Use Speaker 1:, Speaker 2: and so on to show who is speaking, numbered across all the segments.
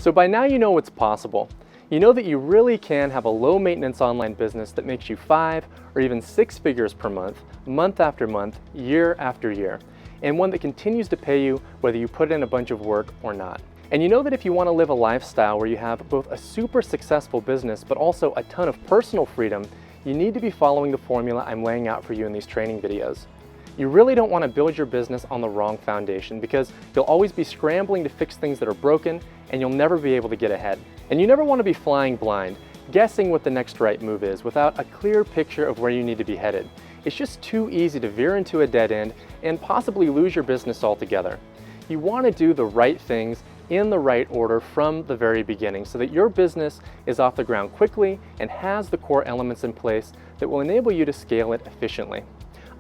Speaker 1: So by now you know what's possible. You know that you really can have a low maintenance online business that makes you 5 or even 6 figures per month, month after month, year after year, and one that continues to pay you whether you put in a bunch of work or not. And you know that if you want to live a lifestyle where you have both a super successful business but also a ton of personal freedom, you need to be following the formula I'm laying out for you in these training videos. You really don't want to build your business on the wrong foundation because you'll always be scrambling to fix things that are broken and you'll never be able to get ahead. And you never want to be flying blind, guessing what the next right move is without a clear picture of where you need to be headed. It's just too easy to veer into a dead end and possibly lose your business altogether. You want to do the right things in the right order from the very beginning so that your business is off the ground quickly and has the core elements in place that will enable you to scale it efficiently.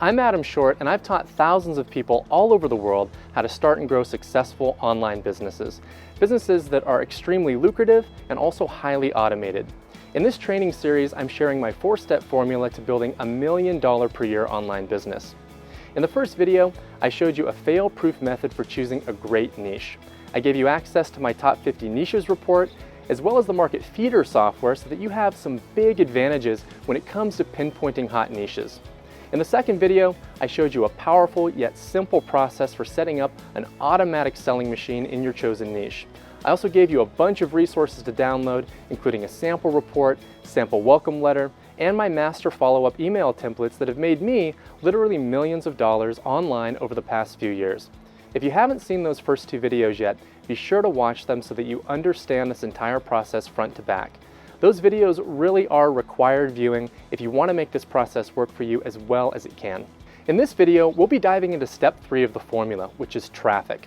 Speaker 1: I'm Adam Short, and I've taught thousands of people all over the world how to start and grow successful online businesses. Businesses that are extremely lucrative and also highly automated. In this training series, I'm sharing my 4-step formula to building $1 million per year online business. In the first video, I showed you a fail-proof method for choosing a great niche. I gave you access to my top 50 niches report, as well as the market feeder software so that you have some big advantages when it comes to pinpointing hot niches. In the second video, I showed you a powerful yet simple process for setting up an automatic selling machine in your chosen niche. I also gave you a bunch of resources to download, including a sample report, sample welcome letter, and my master follow-up email templates that have made me literally millions of dollars online over the past few years. If you haven't seen those first 2 videos yet, be sure to watch them so that you understand this entire process front to back. Those videos really are required viewing if you want to make this process work for you as well as it can. In this video, we'll be diving into step 3 of the formula, which is traffic.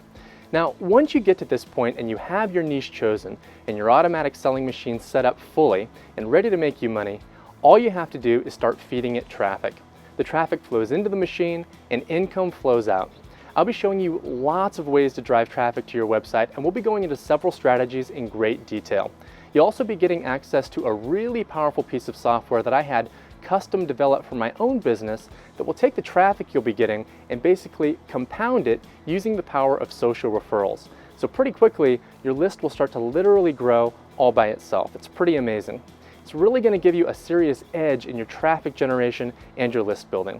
Speaker 1: Now, once you get to this point and you have your niche chosen and your automatic selling machine set up fully and ready to make you money, all you have to do is start feeding it traffic. The traffic flows into the machine and income flows out. I'll be showing you lots of ways to drive traffic to your website, and we'll be going into several strategies in great detail. You'll also be getting access to a really powerful piece of software that I had custom developed for my own business that will take the traffic you'll be getting and basically compound it using the power of social referrals. So pretty quickly, your list will start to literally grow all by itself. It's pretty amazing. It's really going to give you a serious edge in your traffic generation and your list building.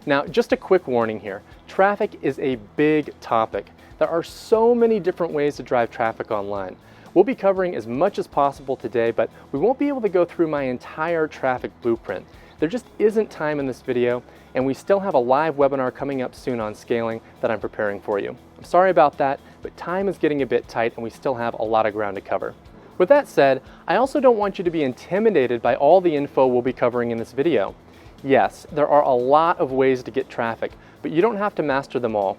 Speaker 1: Now, just a quick warning here. Traffic is a big topic. There are so many different ways to drive traffic online. We'll be covering as much as possible today, but we won't be able to go through my entire traffic blueprint. There just isn't time in this video, and we still have a live webinar coming up soon on scaling that I'm preparing for you. I'm sorry about that, but time is getting a bit tight and we still have a lot of ground to cover. With that said, I also don't want you to be intimidated by all the info we'll be covering in this video. Yes, there are a lot of ways to get traffic, but you don't have to master them all.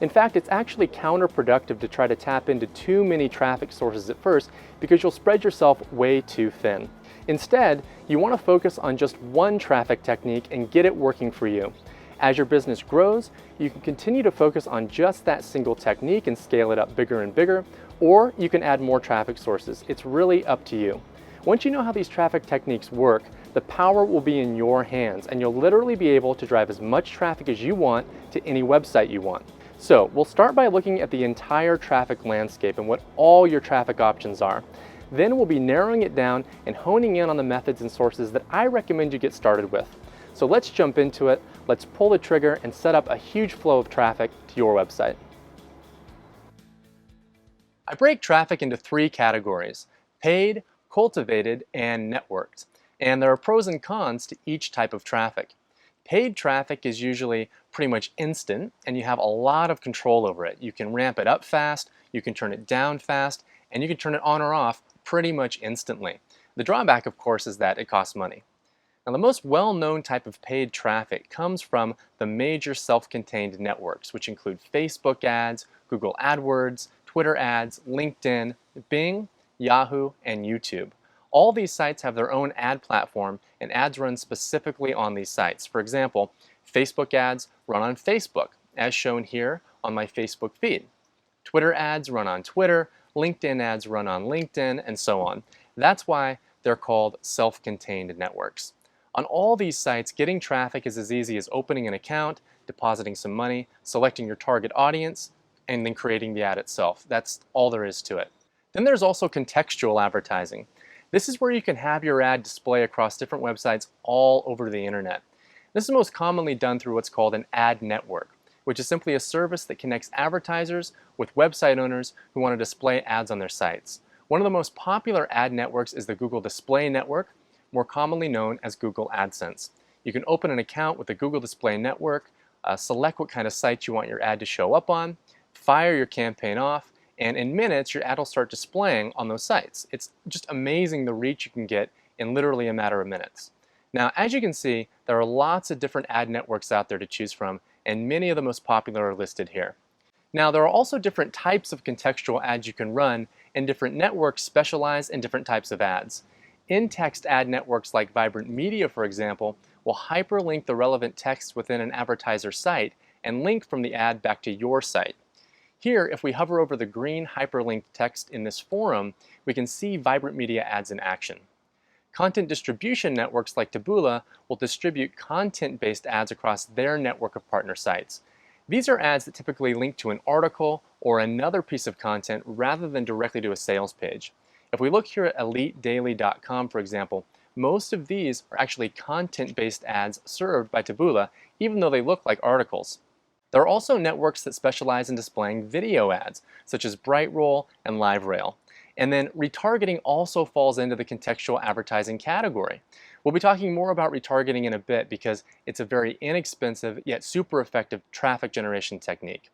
Speaker 1: In fact, it's actually counterproductive to try to tap into too many traffic sources at first because you'll spread yourself way too thin. Instead, you want to focus on just one traffic technique and get it working for you. As your business grows, you can continue to focus on just that single technique and scale it up bigger and bigger, or you can add more traffic sources. It's really up to you. Once you know how these traffic techniques work, the power will be in your hands and you'll literally be able to drive as much traffic as you want to any website you want. So we'll start by looking at the entire traffic landscape and what all your traffic options are. Then we'll be narrowing it down and honing in on the methods and sources that I recommend you get started with. So let's jump into it, let's pull the trigger and set up a huge flow of traffic to your website. I break traffic into 3 categories: paid, cultivated, and networked. And there are pros and cons to each type of traffic. Paid traffic is usually pretty much instant and you have a lot of control over it. You can ramp it up fast, you can turn it down fast, and you can turn it on or off pretty much instantly. The drawback, of course, is that it costs money. Now, the most well-known type of paid traffic comes from the major self-contained networks, which include Facebook ads, Google AdWords, Twitter ads, LinkedIn, Bing, Yahoo, and YouTube. All these sites have their own ad platform and ads run specifically on these sites. For example, Facebook ads run on Facebook, as shown here on my Facebook feed. Twitter ads run on Twitter, LinkedIn ads run on LinkedIn, and so on. That's why they're called self-contained networks. On all these sites, getting traffic is as easy as opening an account, depositing some money, selecting your target audience, and then creating the ad itself. That's all there is to it. Then there's also contextual advertising. This is where you can have your ad display across different websites all over the internet. This is most commonly done through what's called an ad network, which is simply a service that connects advertisers with website owners who want to display ads on their sites. One of the most popular ad networks is the Google Display Network, more commonly known as Google AdSense. You can open an account with the Google Display Network, select what kind of site you want your ad to show up on, fire your campaign off, and in minutes your ad will start displaying on those sites. It's just amazing the reach you can get in literally a matter of minutes. Now, as you can see, there are lots of different ad networks out there to choose from, and many of the most popular are listed here. Now, there are also different types of contextual ads you can run, and different networks specialize in different types of ads. In-text ad networks like Vibrant Media, for example, will hyperlink the relevant text within an advertiser's site and link from the ad back to your site. Here, if we hover over the green hyperlinked text in this forum, we can see Vibrant Media ads in action. Content distribution networks like Taboola will distribute content-based ads across their network of partner sites. These are ads that typically link to an article or another piece of content rather than directly to a sales page. If we look here at EliteDaily.com, for example, most of these are actually content-based ads served by Taboola, even though they look like articles. There are also networks that specialize in displaying video ads, such as Brightroll and LiveRail. And then retargeting also falls into the contextual advertising category. We'll be talking more about retargeting in a bit because it's a very inexpensive yet super effective traffic generation technique.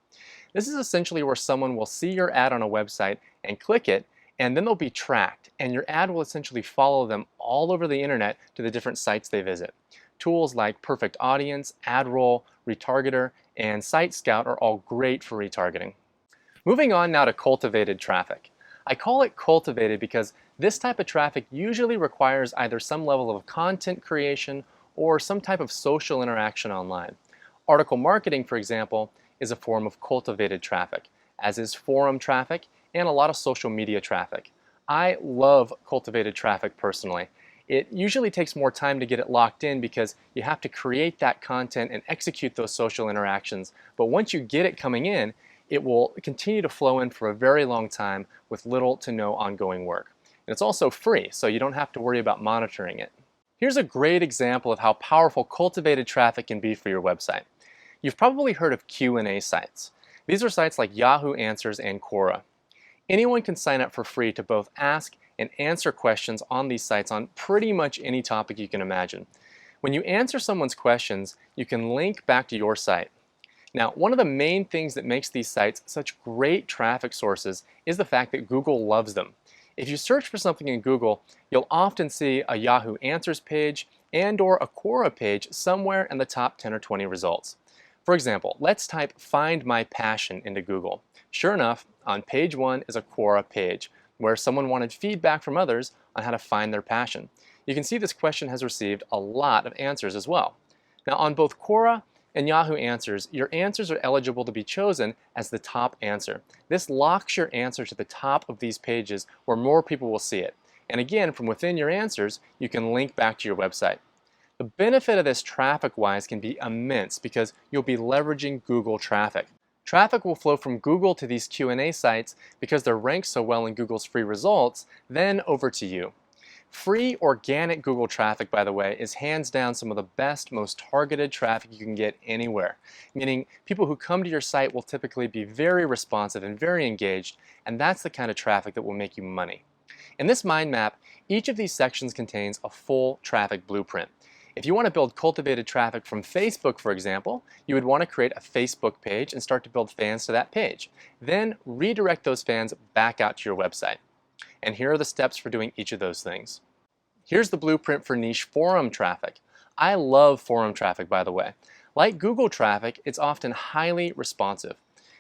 Speaker 1: This is essentially where someone will see your ad on a website and click it, and then they'll be tracked, and your ad will essentially follow them all over the internet to the different sites they visit. Tools like Perfect Audience, AdRoll, Retargeter, and Site Scout are all great for retargeting. Moving on now to cultivated traffic. I call it cultivated because this type of traffic usually requires either some level of content creation or some type of social interaction online. Article marketing, for example, is a form of cultivated traffic, as is forum traffic and a lot of social media traffic. I love cultivated traffic personally. It usually takes more time to get it locked in because you have to create that content and execute those social interactions. But once you get it coming in, it will continue to flow in for a very long time with little to no ongoing work. And it's also free, so you don't have to worry about monitoring it. Here's a great example of how powerful cultivated traffic can be for your website. You've probably heard of Q&A sites. These are sites like Yahoo Answers and Quora. Anyone can sign up for free to both ask and answer questions on these sites on pretty much any topic you can imagine. When you answer someone's questions, you can link back to your site. Now, one of the main things that makes these sites such great traffic sources is the fact that Google loves them. If you search for something in Google, you'll often see a Yahoo Answers page and/or a Quora page somewhere in the top 10 or 20 results. For example, let's type "Find My Passion" into Google. Sure enough, on page 1 is a Quora page where someone wanted feedback from others on how to find their passion. You can see this question has received a lot of answers as well. Now, on both Quora and Yahoo Answers, your answers are eligible to be chosen as the top answer. This locks your answer to the top of these pages where more people will see it. And again, from within your answers, you can link back to your website. The benefit of this traffic-wise can be immense because you'll be leveraging Google traffic. Traffic will flow from Google to these Q&A sites because they're ranked so well in Google's free results, then over to you. Free organic Google traffic, by the way, is hands down some of the best, most targeted traffic you can get anywhere. Meaning people who come to your site will typically be very responsive and very engaged, and that's the kind of traffic that will make you money. In this mind map, each of these sections contains a full traffic blueprint. If you want to build cultivated traffic from Facebook, for example, you would want to create a Facebook page and start to build fans to that page. Then redirect those fans back out to your website. And here are the steps for doing each of those things. Here's the blueprint for niche forum traffic. I love forum traffic, by the way. Like Google traffic, it's often highly responsive.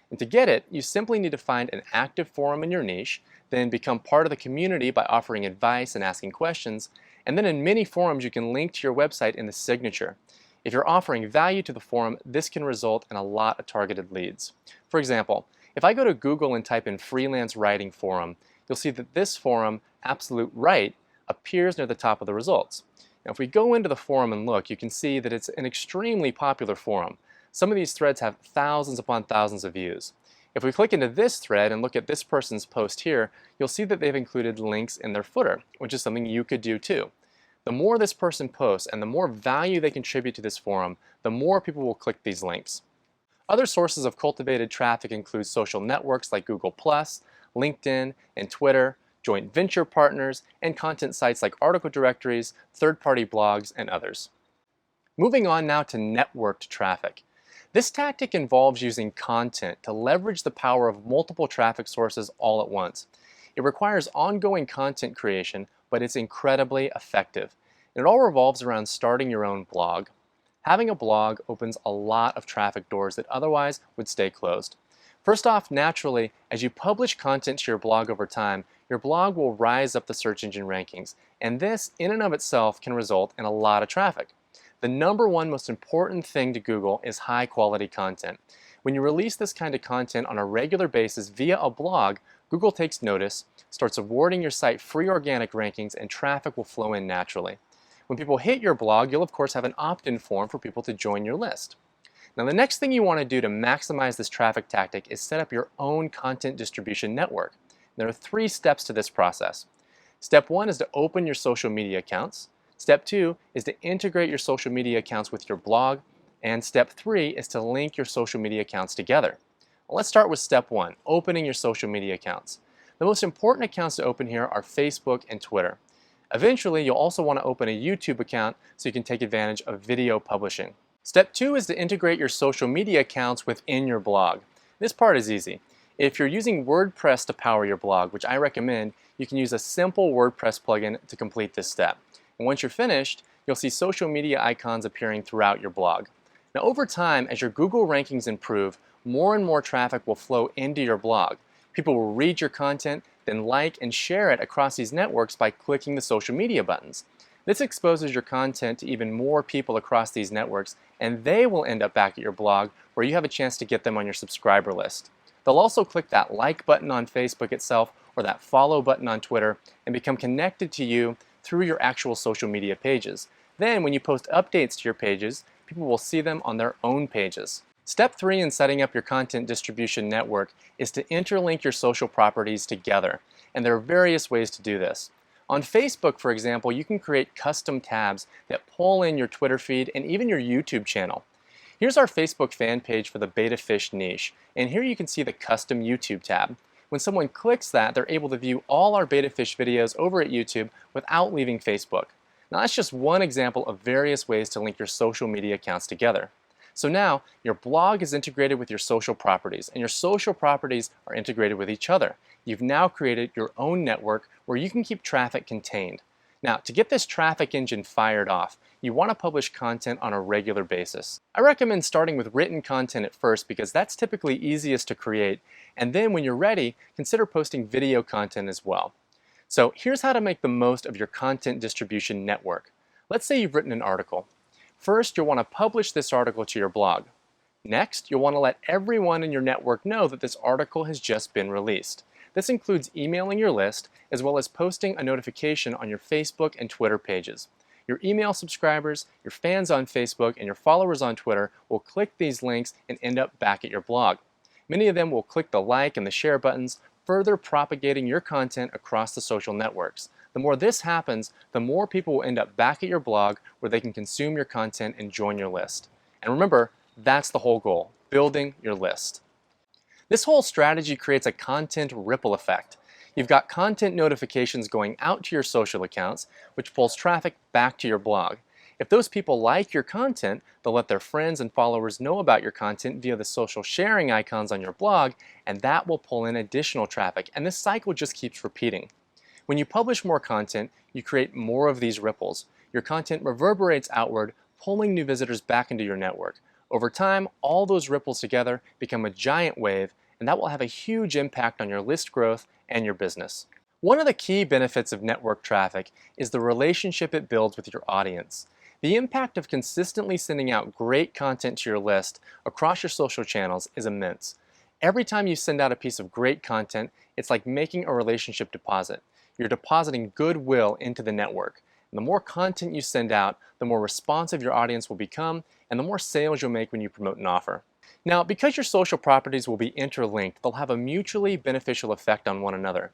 Speaker 1: And to get it, you simply need to find an active forum in your niche, then become part of the community by offering advice and asking questions, and then in many forums you can link to your website in the signature. If you're offering value to the forum, this can result in a lot of targeted leads. For example, if I go to Google and type in freelance writing forum, you'll see that this forum, Absolute Right, appears near the top of the results. Now, if we go into the forum and look, you can see that it's an extremely popular forum. Some of these threads have thousands upon thousands of views. If we click into this thread and look at this person's post here, you'll see that they've included links in their footer, which is something you could do too. The more this person posts and the more value they contribute to this forum, the more people will click these links. Other sources of cultivated traffic include social networks like Google+, LinkedIn, and Twitter, joint venture partners, and content sites like article directories, third-party blogs, and others. Moving on now to networked traffic. This tactic involves using content to leverage the power of multiple traffic sources all at once. It requires ongoing content creation, but it's incredibly effective. And it all revolves around starting your own blog. Having a blog opens a lot of traffic doors that otherwise would stay closed. First off, naturally, as you publish content to your blog over time, your blog will rise up the search engine rankings, and this in and of itself can result in a lot of traffic. The number one most important thing to Google is high quality content. When you release this kind of content on a regular basis via a blog, Google takes notice, starts awarding your site free organic rankings, and traffic will flow in naturally. When people hit your blog, you'll of course have an opt-in form for people to join your list. Now the next thing you want to do to maximize this traffic tactic is set up your own content distribution network. There are 3 steps to this process. Step 1 is to open your social media accounts. Step 2 is to integrate your social media accounts with your blog. And step 3 is to link your social media accounts together. Well, let's start with step 1, opening your social media accounts. The most important accounts to open here are Facebook and Twitter. Eventually, you'll also want to open a YouTube account so you can take advantage of video publishing. Step 2 is to integrate your social media accounts within your blog. This part is easy. If you're using WordPress to power your blog, which I recommend, you can use a simple WordPress plugin to complete this step. And once you're finished, you'll see social media icons appearing throughout your blog. Now over time, as your Google rankings improve, more and more traffic will flow into your blog. People will read your content, then like and share it across these networks by clicking the social media buttons. This exposes your content to even more people across these networks, and they will end up back at your blog where you have a chance to get them on your subscriber list. They'll also click that like button on Facebook itself or that follow button on Twitter and become connected to you through your actual social media pages. Then when you post updates to your pages, people will see them on their own pages. Step 3 in setting up your content distribution network is to interlink your social properties together, and there are various ways to do this. On Facebook, for example, you can create custom tabs that pull in your Twitter feed and even your YouTube channel. Here's our Facebook fan page for the beta fish niche, and here you can see the custom YouTube tab. When someone clicks that, they're able to view all our beta fish videos over at YouTube without leaving Facebook. Now that's just one example of various ways to link your social media accounts together. So now your blog is integrated with your social properties, and your social properties are integrated with each other. You've now created your own network where you can keep traffic contained. Now, to get this traffic engine fired off, you want to publish content on a regular basis. I recommend starting with written content at first because that's typically easiest to create, and then when you're ready, consider posting video content as well. So here's how to make the most of your content distribution network. Let's say you've written an article. First, you'll want to publish this article to your blog. Next, you'll want to let everyone in your network know that this article has just been released. This includes emailing your list as well as posting a notification on your Facebook and Twitter pages. Your email subscribers, your fans on Facebook, and your followers on Twitter will click these links and end up back at your blog. Many of them will click the like and the share buttons, further propagating your content across the social networks. The more this happens, the more people will end up back at your blog where they can consume your content and join your list. And remember, that's the whole goal, building your list. This whole strategy creates a content ripple effect. You've got content notifications going out to your social accounts, which pulls traffic back to your blog. If those people like your content, they'll let their friends and followers know about your content via the social sharing icons on your blog, and that will pull in additional traffic, and this cycle just keeps repeating. When you publish more content, you create more of these ripples. Your content reverberates outward, pulling new visitors back into your network. Over time, all those ripples together become a giant wave, and that will have a huge impact on your list growth and your business. One of the key benefits of network traffic is the relationship it builds with your audience. The impact of consistently sending out great content to your list across your social channels is immense. Every time you send out a piece of great content, it's like making a relationship deposit. You're depositing goodwill into the network. And the more content you send out, the more responsive your audience will become, and the more sales you'll make when you promote an offer. Now, because your social properties will be interlinked, they'll have a mutually beneficial effect on one another.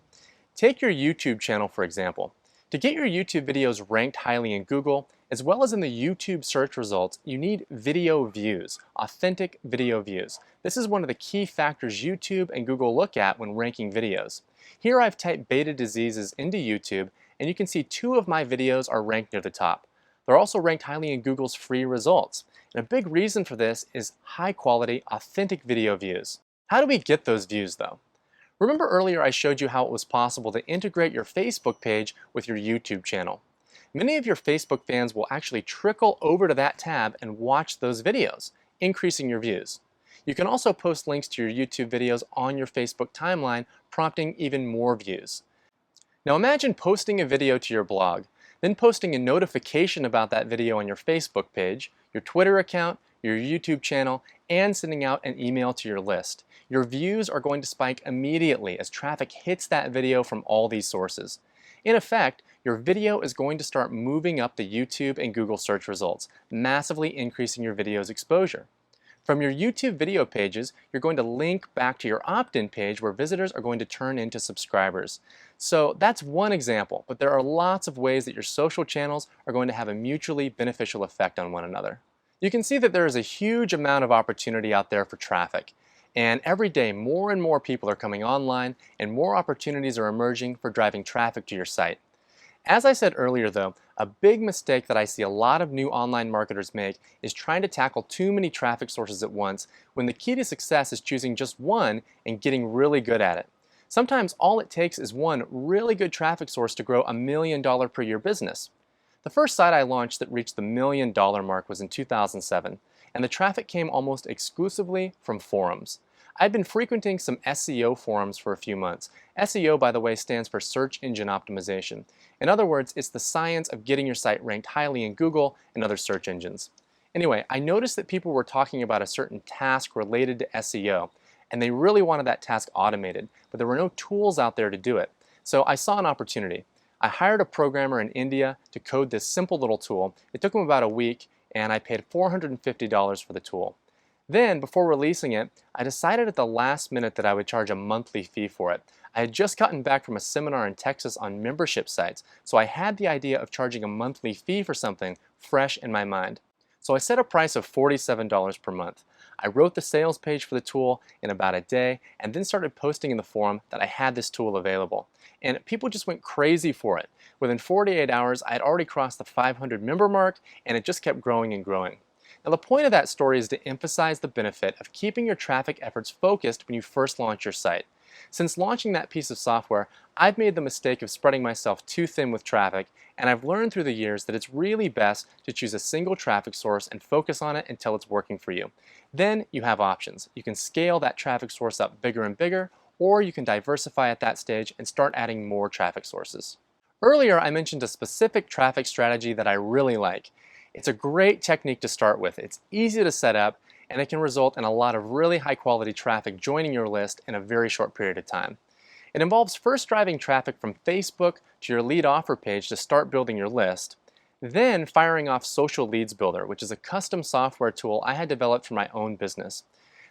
Speaker 1: Take your YouTube channel, for example. To get your YouTube videos ranked highly in Google, as well as in the YouTube search results, you need video views, authentic video views. This is one of the key factors YouTube and Google look at when ranking videos. Here I've typed beta diseases into YouTube, and you can see 2 of my videos are ranked near the top. They're also ranked highly in Google's free results. And a big reason for this is high quality, authentic video views. How do we get those views though? Remember earlier I showed you how it was possible to integrate your Facebook page with your YouTube channel. Many of your Facebook fans will actually trickle over to that tab and watch those videos, increasing your views. You can also post links to your YouTube videos on your Facebook timeline, prompting even more views. Now imagine posting a video to your blog, then posting a notification about that video on your Facebook page, your Twitter account, your YouTube channel, and sending out an email to your list. Your views are going to spike immediately as traffic hits that video from all these sources. In effect, your video is going to start moving up the YouTube and Google search results, massively increasing your video's exposure. From your YouTube video pages, you're going to link back to your opt-in page where visitors are going to turn into subscribers. So that's one example, but there are lots of ways that your social channels are going to have a mutually beneficial effect on one another. You can see that there is a huge amount of opportunity out there for traffic. And every day, more and more people are coming online and more opportunities are emerging for driving traffic to your site. As I said earlier though, a big mistake that I see a lot of new online marketers make is trying to tackle too many traffic sources at once when the key to success is choosing just one and getting really good at it. Sometimes all it takes is one really good traffic source to grow a $1 million per year business. The first site I launched that reached the $1 million mark was in 2007, and the traffic came almost exclusively from forums. I'd been frequenting some SEO forums for a few months. SEO, by the way, stands for Search Engine Optimization. In other words, it's the science of getting your site ranked highly in Google and other search engines. Anyway, I noticed that people were talking about a certain task related to SEO, and they really wanted that task automated, but there were no tools out there to do it. So I saw an opportunity. I hired a programmer in India to code this simple little tool. It took him about a week, and I paid $450 for the tool. Then, before releasing it, I decided at the last minute that I would charge a monthly fee for it. I had just gotten back from a seminar in Texas on membership sites, so I had the idea of charging a monthly fee for something fresh in my mind. So I set a price of $47 per month. I wrote the sales page for the tool in about a day and then started posting in the forum that I had this tool available. And people just went crazy for it. Within 48 hours, I had already crossed the 500 member mark, and it just kept growing and growing. Now the point of that story is to emphasize the benefit of keeping your traffic efforts focused when you first launch your site. Since launching that piece of software, I've made the mistake of spreading myself too thin with traffic, and I've learned through the years that it's really best to choose a single traffic source and focus on it until it's working for you. Then you have options. You can scale that traffic source up bigger and bigger, or you can diversify at that stage and start adding more traffic sources. Earlier, I mentioned a specific traffic strategy that I really like. It's a great technique to start with. It's easy to set up, and it can result in a lot of really high quality traffic joining your list in a very short period of time. It involves first driving traffic from Facebook to your lead offer page to start building your list, then firing off Social Leads Builder, which is a custom software tool I had developed for my own business.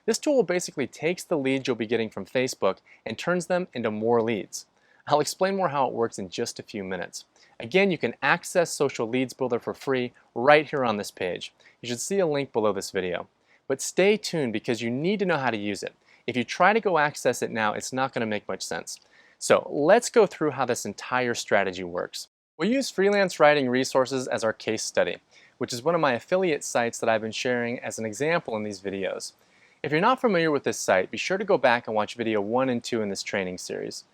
Speaker 1: This tool basically takes the leads you'll be getting from Facebook and turns them into more leads. I'll explain more how it works in just a few minutes. Again, you can access Social Leads Builder for free right here on this page. You should see a link below this video. But stay tuned because you need to know how to use it. If you try to go access it now, it's not going to make much sense. So let's go through how this entire strategy works. We'll use Freelance Writing Resources as our case study, which is one of my affiliate sites that I've been sharing as an example in these videos. If you're not familiar with this site, be sure to go back and watch video 1 and 2 in this training series.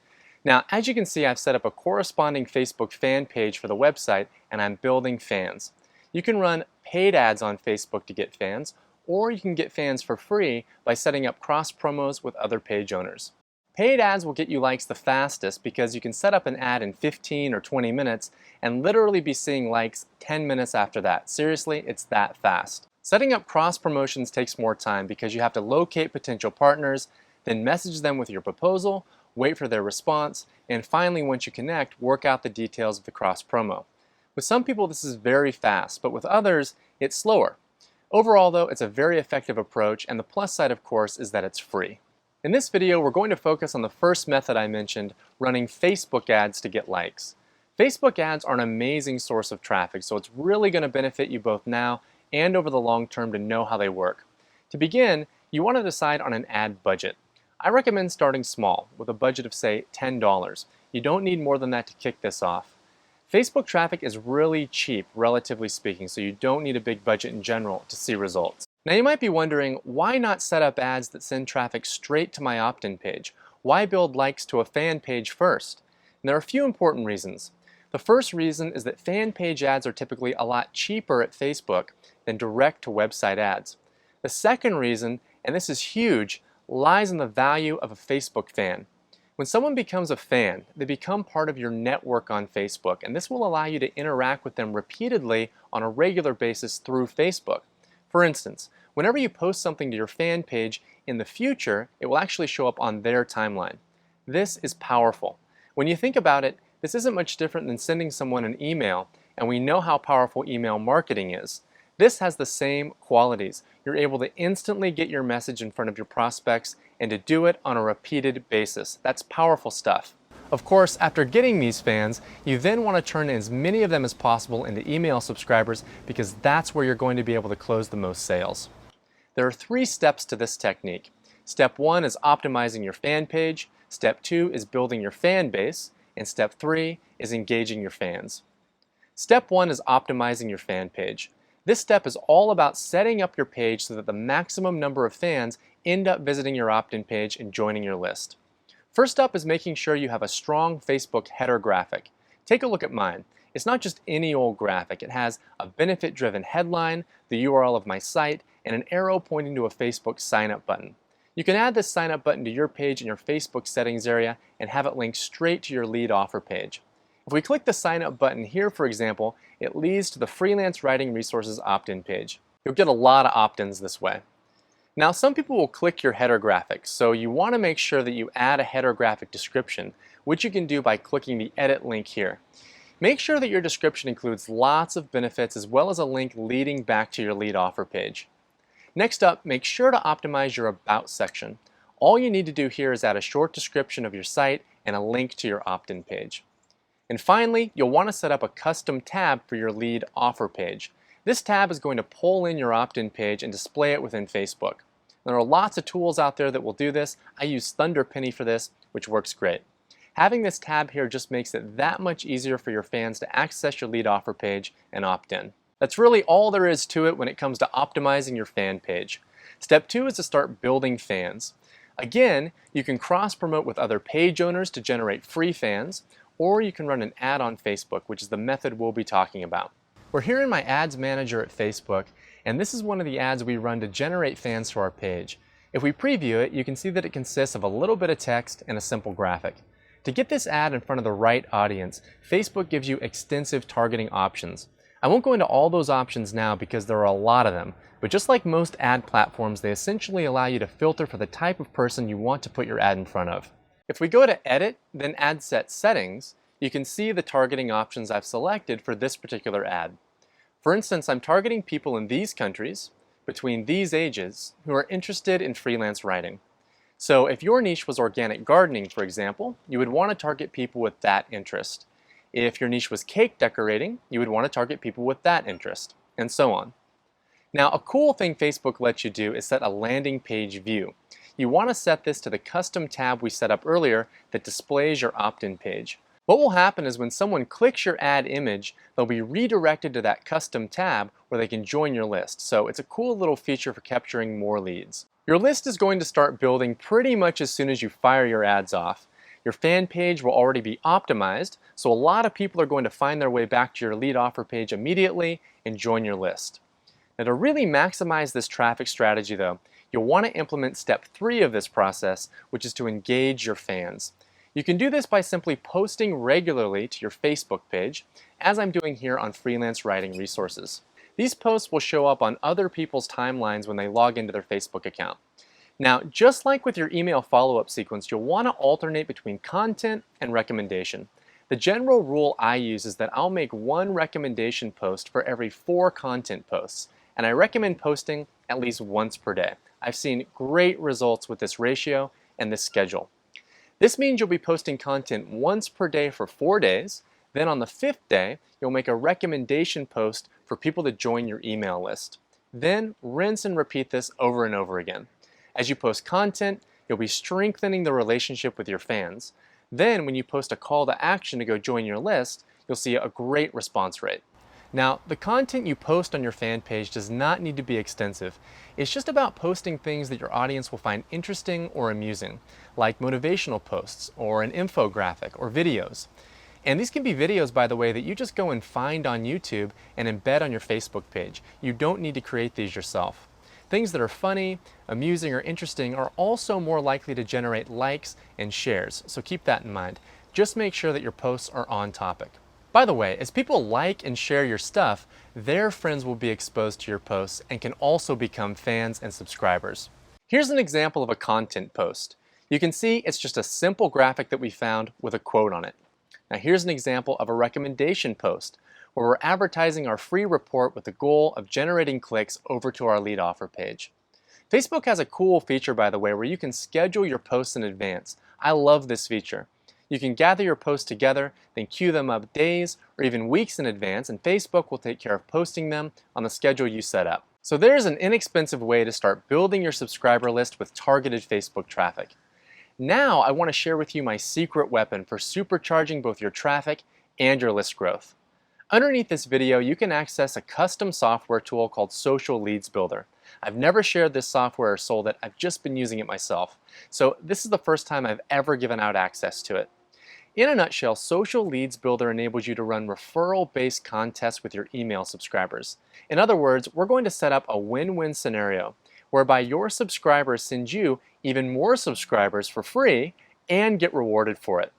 Speaker 1: Now, as you can see, I've set up a corresponding Facebook fan page for the website, and I'm building fans. You can run paid ads on Facebook to get fans, or you can get fans for free by setting up cross promos with other page owners. Paid ads will get you likes the fastest because you can set up an ad in 15 or 20 minutes and literally be seeing likes 10 minutes after that. Seriously, it's that fast. Setting up cross promotions takes more time because you have to locate potential partners, then message them with your proposal, wait for their response, and finally, once you connect, work out the details of the cross promo. With some people, this is very fast, but with others, it's slower. Overall though, it's a very effective approach, and the plus side of course is that it's free. In this video, we're going to focus on the first method I mentioned, running Facebook ads to get likes. Facebook ads are an amazing source of traffic, so it's really going to benefit you both now and over the long term to know how they work. To begin, you want to decide on an ad budget. I recommend starting small, with a budget of say $10. You don't need more than that to kick this off. Facebook traffic is really cheap, relatively speaking, so you don't need a big budget in general to see results. Now you might be wondering, why not set up ads that send traffic straight to my opt-in page? Why build likes to a fan page first? And there are a few important reasons. The first reason is that fan page ads are typically a lot cheaper at Facebook than direct to website ads. The second reason, and this is huge, lies in the value of a Facebook fan. When someone becomes a fan, they become part of your network on Facebook, and this will allow you to interact with them repeatedly on a regular basis through Facebook. For instance, whenever you post something to your fan page in the future, it will actually show up on their timeline. This is powerful. When you think about it, this isn't much different than sending someone an email, and we know how powerful email marketing is. This has the same qualities. You're able to instantly get your message in front of your prospects and to do it on a repeated basis. That's powerful stuff. Of course, after getting these fans, you then want to turn as many of them as possible into email subscribers because that's where you're going to be able to close the most sales. There are 3 steps to this technique. Step 1 is optimizing your fan page, step 2 is building your fan base, and step 3 is engaging your fans. Step 1 is optimizing your fan page. This step is all about setting up your page so that the maximum number of fans end up visiting your opt-in page and joining your list. First up is making sure you have a strong Facebook header graphic. Take a look at mine. It's not just any old graphic. It has a benefit-driven headline, the URL of my site, and an arrow pointing to a Facebook sign-up button. You can add this sign-up button to your page in your Facebook settings area and have it link straight to your lead offer page. If we click the sign up button here, for example, it leads to the Freelance Writing Resources opt-in page. You'll get a lot of opt-ins this way. Now, some people will click your header graphic, so you want to make sure that you add a header graphic description, which you can do by clicking the edit link here. Make sure that your description includes lots of benefits as well as a link leading back to your lead offer page. Next up, make sure to optimize your About section. All you need to do here is add a short description of your site and a link to your opt-in page. And finally, you'll want to set up a custom tab for your lead offer page. This tab is going to pull in your opt-in page and display it within Facebook. There are lots of tools out there that will do this. I use Thunderpenny for this, which works great. Having this tab here just makes it that much easier for your fans to access your lead offer page and opt in. That's really all there is to it when it comes to optimizing your fan page. Step 2 is to start building fans. Again, you can cross-promote with other page owners to generate free fans, or you can run an ad on Facebook, which is the method we'll be talking about. We're here in my ads manager at Facebook, and this is one of the ads we run to generate fans to our page. If we preview it, you can see that it consists of a little bit of text and a simple graphic. To get this ad in front of the right audience, Facebook gives you extensive targeting options. I won't go into all those options now because there are a lot of them, but just like most ad platforms, they essentially allow you to filter for the type of person you want to put your ad in front of. If we go to Edit, then Ad Set Settings, you can see the targeting options I've selected for this particular ad. For instance, I'm targeting people in these countries, between these ages, who are interested in freelance writing. So if your niche was organic gardening, for example, you would want to target people with that interest. If your niche was cake decorating, you would want to target people with that interest, and so on. Now, a cool thing Facebook lets you do is set a landing page view. You want to set this to the custom tab we set up earlier that displays your opt-in page. What will happen is when someone clicks your ad image, they'll be redirected to that custom tab where they can join your list. So it's a cool little feature for capturing more leads. Your list is going to start building pretty much as soon as you fire your ads off. Your fan page will already be optimized, so a lot of people are going to find their way back to your lead offer page immediately and join your list. Now, to really maximize this traffic strategy though, you'll want to implement step 3 of this process, which is to engage your fans. You can do this by simply posting regularly to your Facebook page, as I'm doing here on Freelance Writing Resources. These posts will show up on other people's timelines when they log into their Facebook account. Now, just like with your email follow-up sequence, you'll want to alternate between content and recommendation. The general rule I use is that I'll make one recommendation post for every 4 content posts. and I recommend posting at least once per day. I've seen great results with this ratio and this schedule. This means you'll be posting content once per day for 4 days. Then on the 5th day, you'll make a recommendation post for people to join your email list. Then rinse and repeat this over and over again. As you post content, you'll be strengthening the relationship with your fans. Then when you post a call to action to go join your list, you'll see a great response rate. Now, the content you post on your fan page does not need to be extensive. It's just about posting things that your audience will find interesting or amusing, like motivational posts or an infographic or videos. And these can be videos, by the way, that you just go and find on YouTube and embed on your Facebook page. You don't need to create these yourself. Things that are funny, amusing, or interesting are also more likely to generate likes and shares, so keep that in mind. Just make sure that your posts are on topic. By the way, as people like and share your stuff, their friends will be exposed to your posts and can also become fans and subscribers. Here's an example of a content post. You can see it's just a simple graphic that we found with a quote on it. Now here's an example of a recommendation post where we're advertising our free report with the goal of generating clicks over to our lead offer page. Facebook has a cool feature, by the way, where you can schedule your posts in advance. I love this feature. You can gather your posts together, then queue them up days or even weeks in advance, and Facebook will take care of posting them on the schedule you set up. So there's an inexpensive way to start building your subscriber list with targeted Facebook traffic. Now I want to share with you my secret weapon for supercharging both your traffic and your list growth. Underneath this video, you can access a custom software tool called Social Leads Builder. I've never shared this software or sold it, I've just been using it myself. So this is the first time I've ever given out access to it. In a nutshell, Social Leads Builder enables you to run referral-based contests with your email subscribers. In other words, we're going to set up a win-win scenario whereby your subscribers send you even more subscribers for free and get rewarded for it.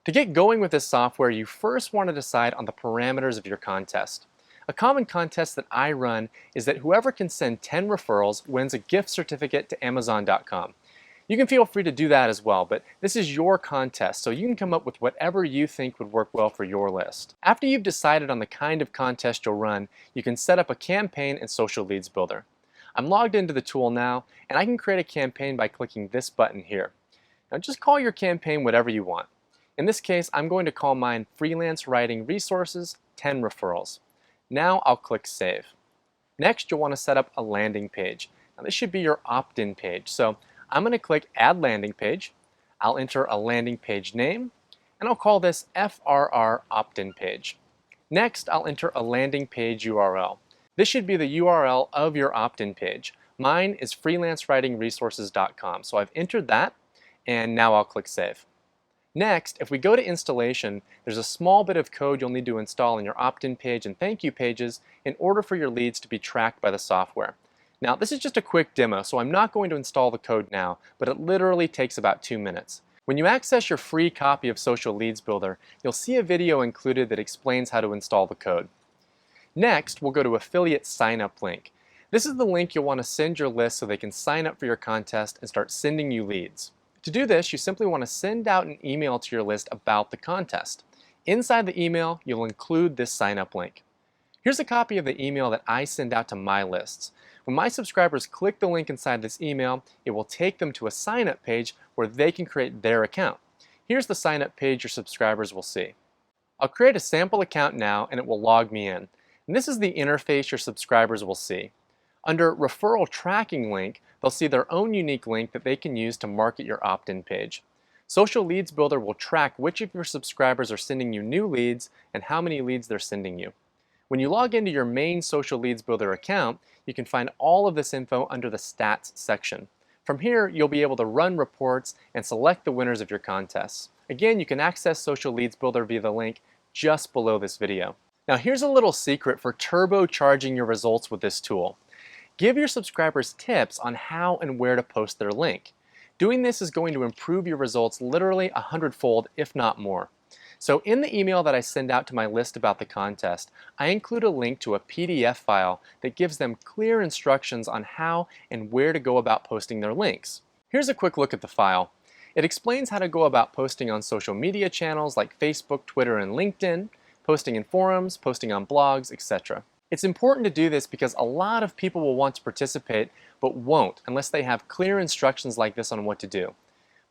Speaker 1: To get going with this software, you first want to decide on the parameters of your contest. A common contest that I run is that whoever can send 10 referrals wins a gift certificate to Amazon.com. You can feel free to do that as well, but this is your contest, so you can come up with whatever you think would work well for your list. After you've decided on the kind of contest you'll run, you can set up a campaign in Social Leads Builder. I'm logged into the tool now, and I can create a campaign by clicking this button here. Now just call your campaign whatever you want. In this case, I'm going to call mine Freelance Writing Resources 10 Referrals. Now I'll click Save. Next, you'll want to set up a landing page. Now this should be your opt-in page, so I'm going to click Add Landing Page. I'll enter a landing page name, and I'll call this FRR Opt-in Page. Next, I'll enter a landing page URL. This should be the URL of your opt-in page. Mine is freelancewritingresources.com, so I've entered that, and now I'll click Save. Next, if we go to installation, there's a small bit of code you'll need to install in your opt-in page and thank you pages in order for your leads to be tracked by the software. Now, this is just a quick demo, so I'm not going to install the code now, but it literally takes about 2 minutes. When you access your free copy of Social Leads Builder, you'll see a video included that explains how to install the code. Next, we'll go to Affiliate Sign Up link. This is the link you'll want to send your list so they can sign up for your contest and start sending you leads. To do this, you simply want to send out an email to your list about the contest. Inside the email, you'll include this sign up link. Here's a copy of the email that I send out to my lists. When my subscribers click the link inside this email, it will take them to a sign up page where they can create their account. Here's the sign up page your subscribers will see. I'll create a sample account now and it will log me in. And this is the interface your subscribers will see. Under Referral Tracking Link, they'll see their own unique link that they can use to market your opt-in page. Social Leads Builder will track which of your subscribers are sending you new leads and how many leads they're sending you. When you log into your main Social Leads Builder account, you can find all of this info under the Stats section. From here, you'll be able to run reports and select the winners of your contests. Again, you can access Social Leads Builder via the link just below this video. Now here's a little secret for turbocharging your results with this tool. Give your subscribers tips on how and where to post their link. Doing this is going to improve your results literally 100-fold, if not more. So in the email that I send out to my list about the contest, I include a link to a PDF file that gives them clear instructions on how and where to go about posting their links. Here's a quick look at the file. It explains how to go about posting on social media channels like Facebook, Twitter, and LinkedIn, posting in forums, posting on blogs, etc. It's important to do this because a lot of people will want to participate but won't unless they have clear instructions like this on what to do.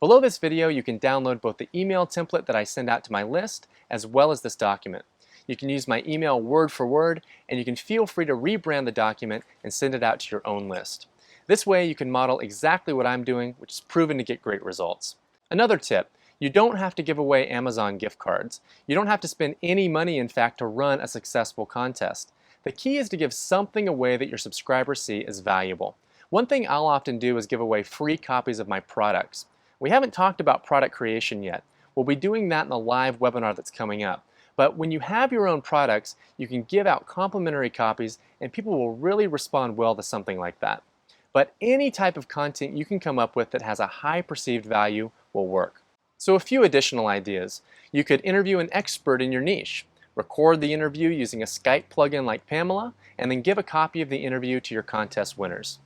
Speaker 1: Below this video, you can download both the email template that I send out to my list as well as this document. You can use my email word for word, and you can feel free to rebrand the document and send it out to your own list. This way you can model exactly what I'm doing, which is proven to get great results. Another tip, you don't have to give away Amazon gift cards. You don't have to spend any money, in fact, to run a successful contest. The key is to give something away that your subscribers see as valuable. One thing I'll often do is give away free copies of my products. We haven't talked about product creation yet. We'll be doing that in the live webinar that's coming up. But when you have your own products, you can give out complimentary copies and people will really respond well to something like that. But any type of content you can come up with that has a high perceived value will work. So a few additional ideas. You could interview an expert in your niche. Record the interview using a Skype plugin like Pamela, and then give a copy of the interview to your contest winners.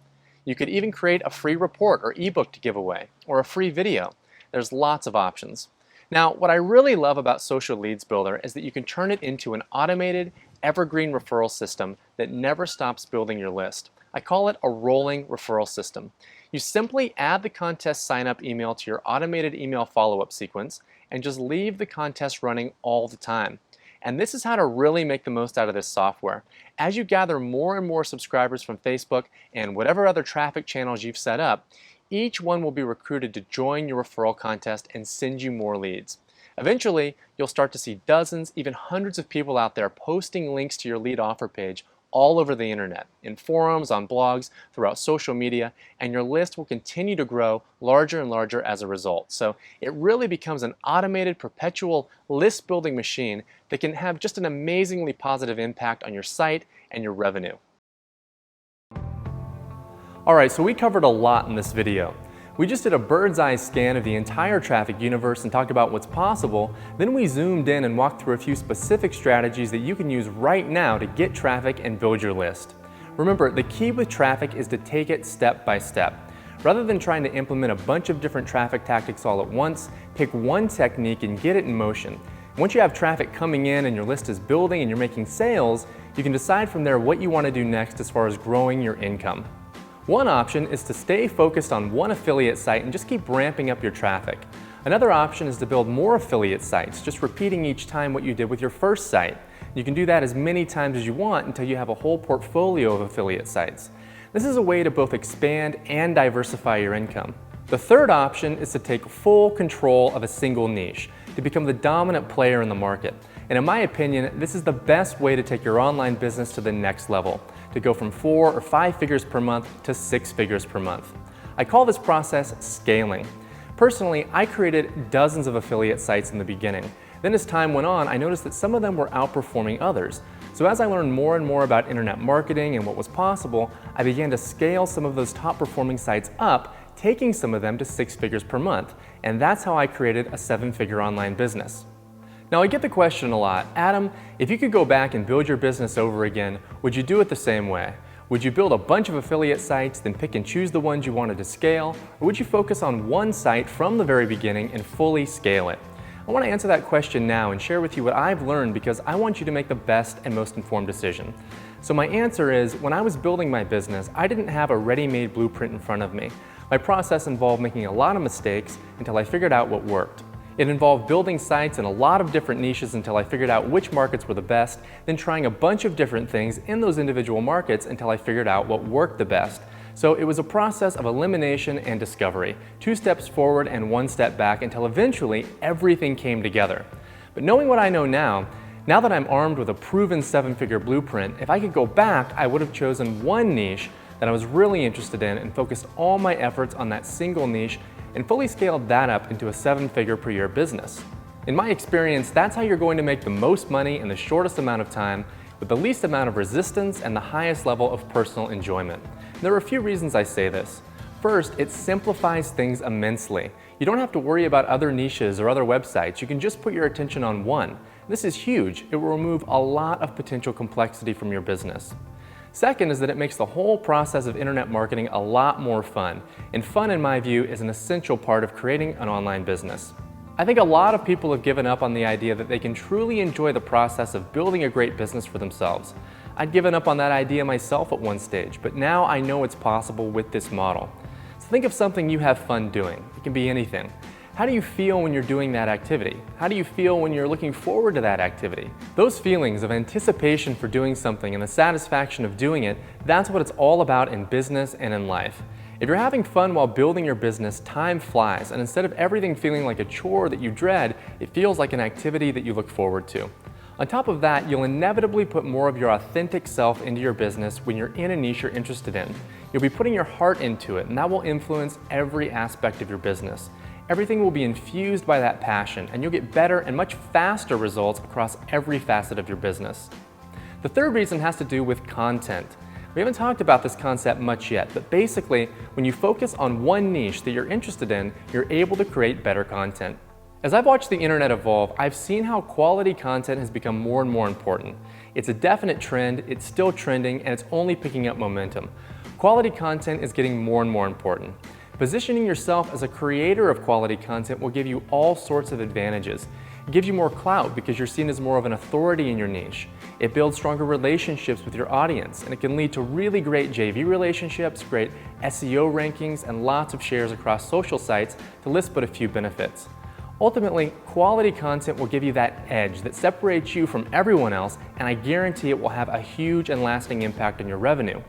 Speaker 1: You could even create a free report or ebook to give away, or a free video. There's lots of options. Now, what I really love about Social Leads Builder is that you can turn it into an automated, evergreen referral system that never stops building your list. I call it a rolling referral system. You simply add the contest sign-up email to your automated email follow-up sequence and just leave the contest running all the time. And this is how to really make the most out of this software. As you gather more and more subscribers from Facebook and whatever other traffic channels you've set up, each one will be recruited to join your referral contest and send you more leads. Eventually, you'll start to see dozens, even hundreds of people out there posting links to your lead offer page all over the internet, in forums, on blogs, throughout social media, and your list will continue to grow larger and larger as a result. So it really becomes an automated, perpetual list building machine that can have just an amazingly positive impact on your site and your revenue. Alright, so we covered a lot in this video. We just did a bird's eye scan of the entire traffic universe and talked about what's possible. Then we zoomed in and walked through a few specific strategies that you can use right now to get traffic and build your list. Remember, the key with traffic is to take it step by step. Rather than trying to implement a bunch of different traffic tactics all at once, pick one technique and get it in motion. Once you have traffic coming in and your list is building and you're making sales, you can decide from there what you want to do next as far as growing your income. One option is to stay focused on one affiliate site and just keep ramping up your traffic. Another option is to build more affiliate sites, just repeating each time what you did with your first site. You can do that as many times as you want until you have a whole portfolio of affiliate sites. This is a way to both expand and diversify your income. The third option is to take full control of a single niche, to become the dominant player in the market. And in my opinion, this is the best way to take your online business to the next level, to go from 4 or 5 figures per month to 6 figures per month. I call this process scaling. Personally, I created dozens of affiliate sites in the beginning. Then as time went on, I noticed that some of them were outperforming others. So as I learned more and more about internet marketing and what was possible, I began to scale some of those top performing sites up, taking some of them to 6 figures per month. And that's how I created a 7-figure online business. Now I get the question a lot, Adam, if you could go back and build your business over again, would you do it the same way? Would you build a bunch of affiliate sites, then pick and choose the ones you wanted to scale, or would you focus on one site from the very beginning and fully scale it? I want to answer that question now and share with you what I've learned because I want you to make the best and most informed decision. So my answer is, when I was building my business, I didn't have a ready-made blueprint in front of me. My process involved making a lot of mistakes until I figured out what worked. It involved building sites in a lot of different niches until I figured out which markets were the best, then trying a bunch of different things in those individual markets until I figured out what worked the best. So it was a process of elimination and discovery, 2 steps forward and 1 step back until eventually everything came together. But knowing what I know now that I'm armed with a proven 7-figure blueprint, if I could go back, I would have chosen one niche that I was really interested in and focused all my efforts on that single niche and fully scaled that up into a 7-figure per year business. In my experience, that's how you're going to make the most money in the shortest amount of time with the least amount of resistance and the highest level of personal enjoyment. And there are a few reasons I say this. First, it simplifies things immensely. You don't have to worry about other niches or other websites. You can just put your attention on one. This is huge. It will remove a lot of potential complexity from your business. Second is that it makes the whole process of internet marketing a lot more fun. And fun, in my view, is an essential part of creating an online business. I think a lot of people have given up on the idea that they can truly enjoy the process of building a great business for themselves. I'd given up on that idea myself at one stage, but now I know it's possible with this model. So think of something you have fun doing. It can be anything. How do you feel when you're doing that activity? How do you feel when you're looking forward to that activity? Those feelings of anticipation for doing something and the satisfaction of doing it, that's what it's all about in business and in life. If you're having fun while building your business, time flies, and instead of everything feeling like a chore that you dread, it feels like an activity that you look forward to. On top of that, you'll inevitably put more of your authentic self into your business when you're in a niche you're interested in. You'll be putting your heart into it, and that will influence every aspect of your business. Everything will be infused by that passion, and you'll get better and much faster results across every facet of your business. The third reason has to do with content. We haven't talked about this concept much yet, but basically, when you focus on one niche that you're interested in, you're able to create better content. As I've watched the internet evolve, I've seen how quality content has become more and more important. It's a definite trend, it's still trending, and it's only picking up momentum. Quality content is getting more and more important. Positioning yourself as a creator of quality content will give you all sorts of advantages. It gives you more clout because you're seen as more of an authority in your niche. It builds stronger relationships with your audience, and it can lead to really great JV relationships, great SEO rankings, and lots of shares across social sites, to list but a few benefits. Ultimately, quality content will give you that edge that separates you from everyone else, and I guarantee it will have a huge and lasting impact on your revenue.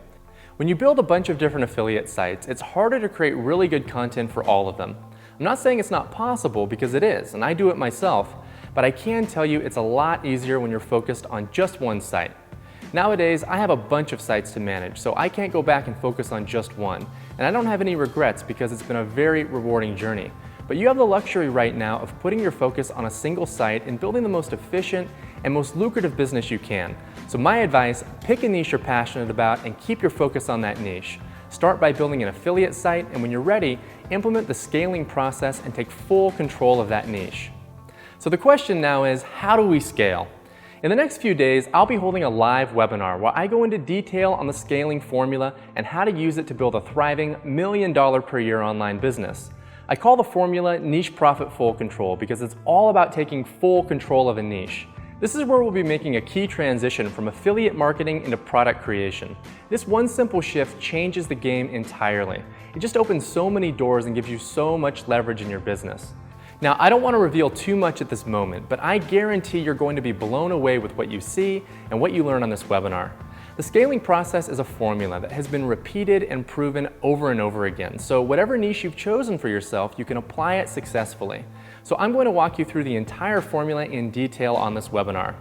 Speaker 1: When you build a bunch of different affiliate sites, it's harder to create really good content for all of them. I'm not saying it's not possible, because it is, and I do it myself, but I can tell you it's a lot easier when you're focused on just one site. Nowadays, I have a bunch of sites to manage, so I can't go back and focus on just one, and I don't have any regrets because it's been a very rewarding journey. But you have the luxury right now of putting your focus on a single site and building the most efficient and most lucrative business you can. So my advice, pick a niche you're passionate about and keep your focus on that niche. Start by building an affiliate site, and when you're ready, implement the scaling process and take full control of that niche. So the question now is, how do we scale? In the next few days, I'll be holding a live webinar where I go into detail on the scaling formula and how to use it to build a thriving $1 million per year online business. I call the formula Niche Profit Full Control because it's all about taking full control of a niche. This is where we'll be making a key transition from affiliate marketing into product creation. This one simple shift changes the game entirely. It just opens so many doors and gives you so much leverage in your business. Now, I don't want to reveal too much at this moment, but I guarantee you're going to be blown away with what you see and what you learn on this webinar. The scaling process is a formula that has been repeated and proven over and over again. So whatever niche you've chosen for yourself, you can apply it successfully. So I'm going to walk you through the entire formula in detail on this webinar.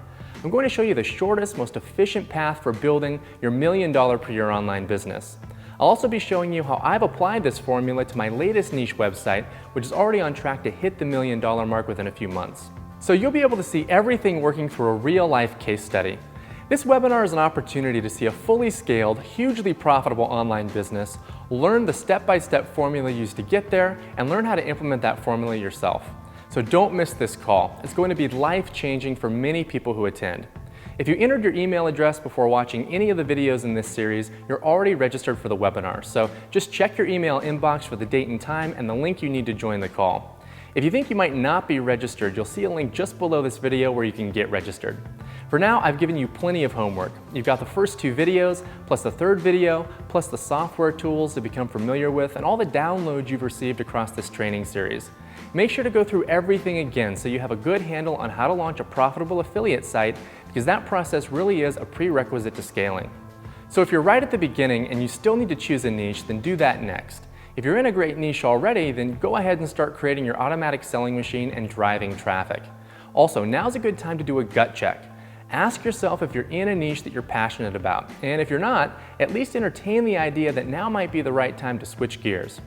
Speaker 1: I'm going to show you the shortest, most efficient path for building your $1 million per year online business. I'll also be showing you how I've applied this formula to my latest niche website, which is already on track to hit the $1 million mark within a few months. So you'll be able to see everything working through a real-life case study. This webinar is an opportunity to see a fully scaled, hugely profitable online business, learn the step-by-step formula used to get there, and learn how to implement that formula yourself. So don't miss this call. It's going to be life-changing for many people who attend. If you entered your email address before watching any of the videos in this series, you're already registered for the webinar. So just check your email inbox for the date and time and the link you need to join the call. If you think you might not be registered, you'll see a link just below this video where you can get registered. For now, I've given you plenty of homework. You've got the first 2 videos, plus the third video, plus the software tools to become familiar with, and all the downloads you've received across this training series. Make sure to go through everything again so you have a good handle on how to launch a profitable affiliate site, because that process really is a prerequisite to scaling. So if you're right at the beginning and you still need to choose a niche, then do that next. If you're in a great niche already, then go ahead and start creating your automatic selling machine and driving traffic. Also, now's a good time to do a gut check. Ask yourself if you're in a niche that you're passionate about, and if you're not, at least entertain the idea that now might be the right time to switch gears.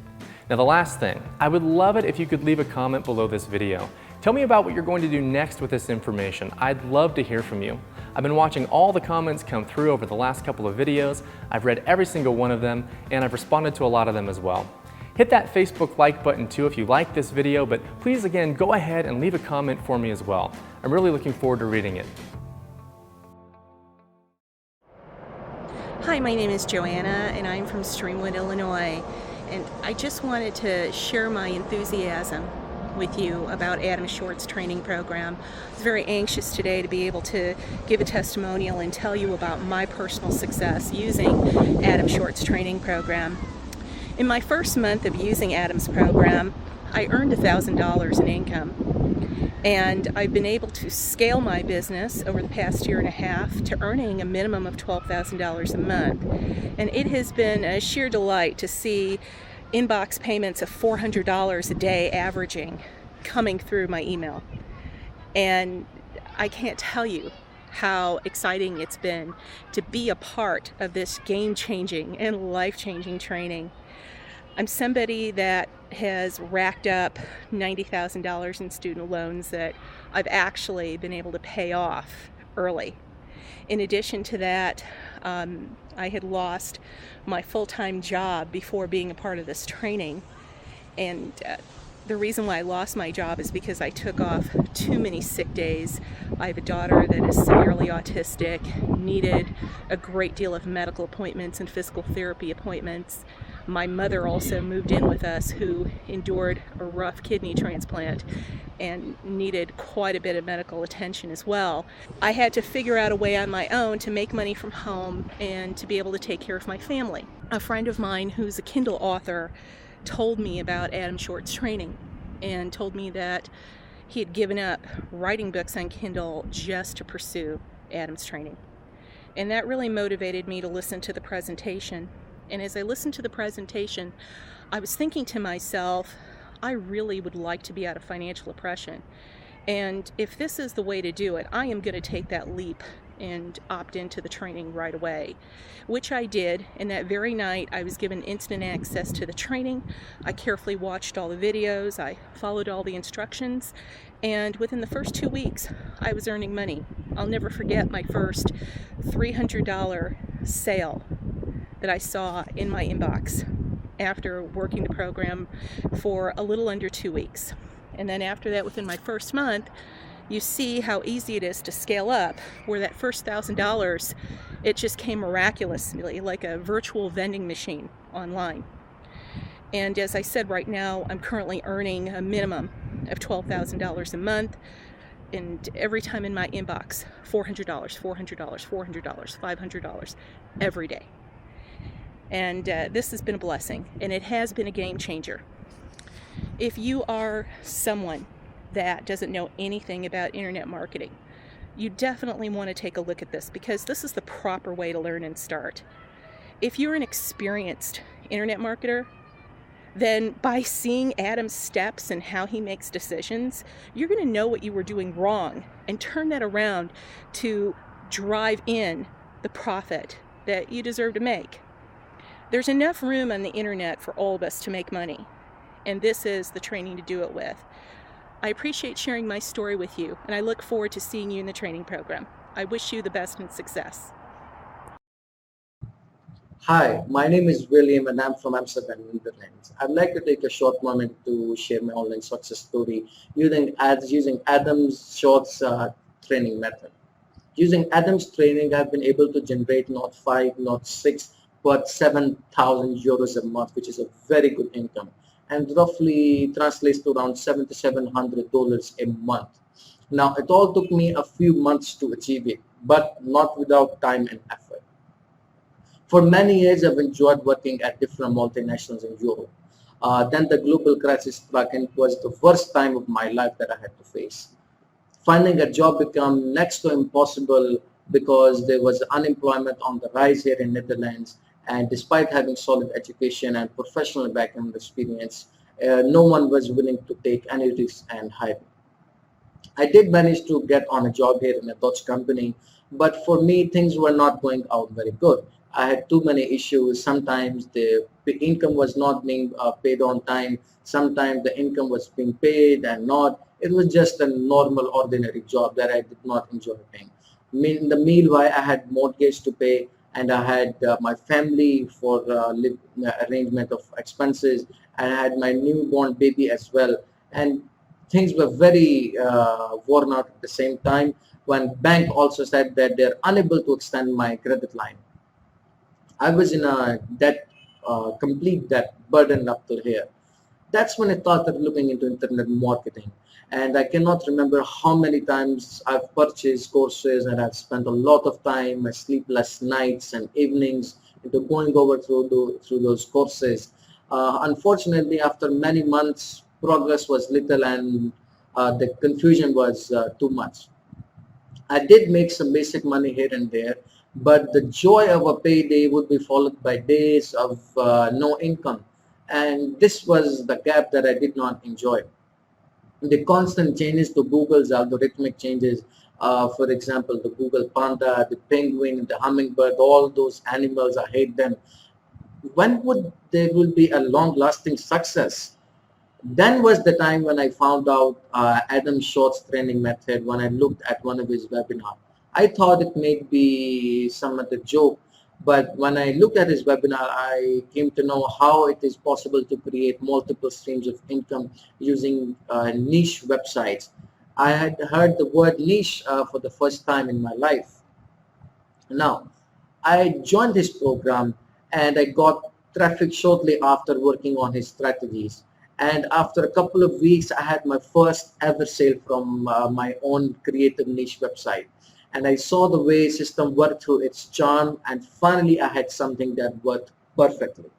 Speaker 1: Now the last thing, I would love it if you could leave a comment below this video. Tell me about what you're going to do next with this information. I'd love to hear from you. I've been watching all the comments come through over the last couple of videos. I've read every single one of them, and I've responded to a lot of them as well. Hit that Facebook like button too if you like this video, but please again, go ahead and leave a comment for me as well. I'm really looking forward to reading it.
Speaker 2: Hi, my name is Joanna and I'm from Streamwood, Illinois, and I just wanted to share my enthusiasm with you about Adam Short's training program. I was very anxious today to be able to give a testimonial and tell you about my personal success using Adam Short's training program. In my first month of using Adam's program, I earned $1,000 in income, and I've been able to scale my business over the past year and a half to earning a minimum of $12,000 a month. And it has been a sheer delight to see inbox payments of $400 a day averaging coming through my email. And I can't tell you how exciting it's been to be a part of this game-changing and life-changing training. I'm somebody that has racked up $90,000 in student loans that I've actually been able to pay off early. In addition to that, I had lost my full-time job before being a part of this training, and the reason why I lost my job is because I took off too many sick days. I have a daughter that is severely autistic, needed a great deal of medical appointments and physical therapy appointments. My mother also moved in with us, who endured a rough kidney transplant and needed quite a bit of medical attention as well. I had to figure out a way on my own to make money from home and to be able to take care of my family. A friend of mine who's a Kindle author told me about Adam Short's training and told me that he had given up writing books on Kindle just to pursue Adam's training. And that really motivated me to listen to the presentation. And as I listened to the presentation, I was thinking to myself, I really would like to be out of financial oppression. And if this is the way to do it, I am going to take that leap and opt into the training right away, which I did. And that very night, I was given instant access to the training. I carefully watched all the videos. I followed all the instructions. And within the first 2 weeks, I was earning money. I'll never forget my first $300 sale that I saw in my inbox after working the program for a little under 2 weeks. And then after that, within my first month, you see how easy it is to scale up, where that first $1,000, it just came miraculously, like a virtual vending machine online. And as I said, right now, I'm currently earning a minimum of $12,000 a month. And every time in my inbox, $400, $400, $400, $500 every day. And this has been a blessing, and it has been a game changer. If you are someone that doesn't know anything about internet marketing, you definitely want to take a look at this, because this is the proper way to learn and start. If you're an experienced internet marketer, then by seeing Adam's steps and how he makes decisions, you're going to know what you were doing wrong and turn that around to drive in the profit that you deserve to make. There's enough room on the internet for all of us to make money, and this is the training to do it with. I appreciate sharing my story with you, and I look forward to seeing you in the training program. I wish you the best and success.
Speaker 3: Hi, my name is William and I'm from Amsterdam, Netherlands. I'd like to take a short moment to share my online success story using Adam's Short's training method. Using Adam's training, I've been able to generate not 5, not 6, but 7,000 euros a month, which is a very good income, and roughly translates to around $7,700 a month. Now, it all took me a few months to achieve it, but not without time and effort. For many years, I've enjoyed working at different multinationals in Europe. Then the global crisis struck, and it was the worst time of my life that I had to face. Finding a job became next to impossible because there was unemployment on the rise here in Netherlands. And despite having solid education and professional background experience, no one was willing to take any risks and hire me. I did manage to get on a job here in a Dutch company, but for me, things were not going out very good. I had too many issues. Sometimes the income was not being paid on time. Sometimes the income was being paid and not. It was just a normal, ordinary job that I did not enjoy paying. In the meanwhile, I had mortgage to pay, and I had my family for arrangement of expenses, and I had my newborn baby as well. And things were very worn out at the same time, when bank also said that they're unable to extend my credit line. I was in a debt, complete debt, burdened up to here. That's when I started looking into internet marketing. And I cannot remember how many times I've purchased courses and I've spent a lot of time, my sleepless nights and evenings into going over through those courses. Unfortunately, after many months, progress was little and the confusion was too much. I did make some basic money here and there, but the joy of a payday would be followed by days of no income. And this was the gap that I did not enjoy. The constant changes to Google's algorithmic changes, for example, the Google Panda, the penguin, the hummingbird, all those animals, I hate them. When would there will be a long-lasting success? Then was the time when I found out Adam Short's training method when I looked at one of his webinar. I thought it may be some other joke, but when I looked at his webinar, I came to know how it is possible to create multiple streams of income using niche websites. I had heard the word niche for the first time in my life. Now, I joined his program and I got traffic shortly after working on his strategies. And after a couple of weeks, I had my first ever sale from my own creative niche website. And I saw the way system worked through its charm, and finally I had something that worked perfectly.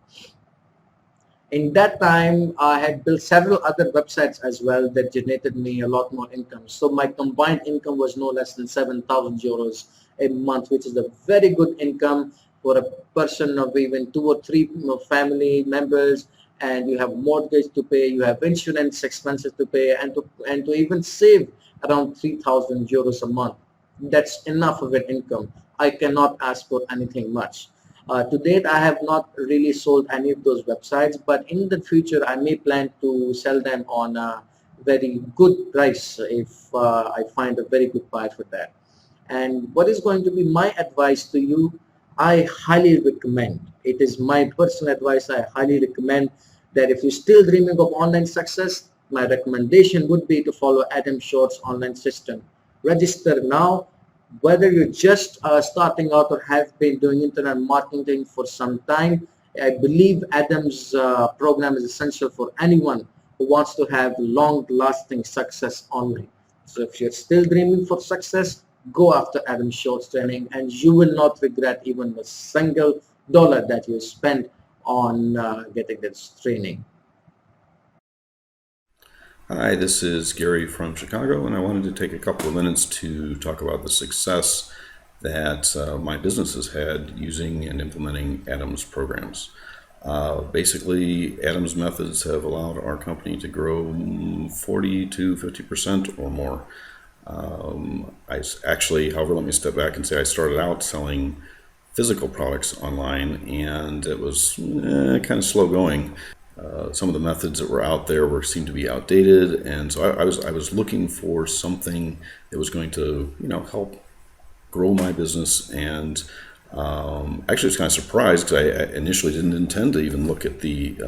Speaker 3: In that time, I had built several other websites as well that generated me a lot more income. So my combined income was no less than 7,000 euros a month, which is a very good income for a person of even 2 or 3 family members, and you have mortgage to pay, you have insurance expenses to pay, and to even save around 3,000 euros a month. That's enough of an income. I cannot ask for anything much. To date, I have not really sold any of those websites, but in the future, I may plan to sell them on a very good price if I find a very good buyer for that. And what is going to be my advice to you? I highly recommend, it is my personal advice, I highly recommend that if you're still dreaming of online success, my recommendation would be to follow Adam Short's online system. Register now. Whether you're just starting out or have been doing internet marketing for some time, I believe Adam's program is essential for anyone who wants to have long-lasting success online. So if you're still dreaming for success, go after Adam Short's training and you will not regret even a single dollar that you spent on getting this training.
Speaker 4: Hi, this is Gary from Chicago, and I wanted to take a couple of minutes to talk about the success that my business has had using and implementing Adam's programs. Basically, Adam's methods have allowed our company to grow 40 to 50% or more. However, let me step back and say I started out selling physical products online, and it was kind of slow going. Some of the methods that were out there seemed to be outdated, and so I was looking for something that was going to help grow my business. And actually, I was kind of surprised because I initially didn't intend to even look at the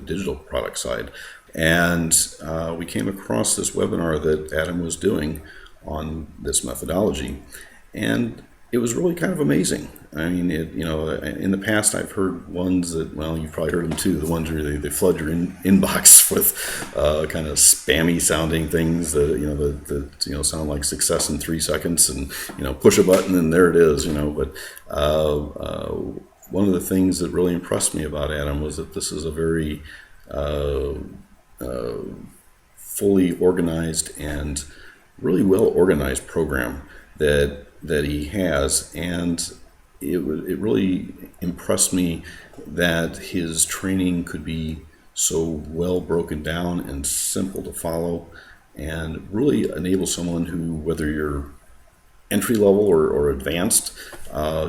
Speaker 4: digital product side. And we came across this webinar that Adam was doing on this methodology, and it was really kind of amazing. I mean, in the past I've heard ones that, well, you've probably heard them too, the ones where they flood your inbox with kind of spammy sounding things that sound like success in 3 seconds, and push a button and there it is. But one of the things that really impressed me about Adam was that this is a very fully organized and really well organized program that he has, and it really impressed me that his training could be so well broken down and simple to follow, and really enable someone who, whether you're entry level or advanced,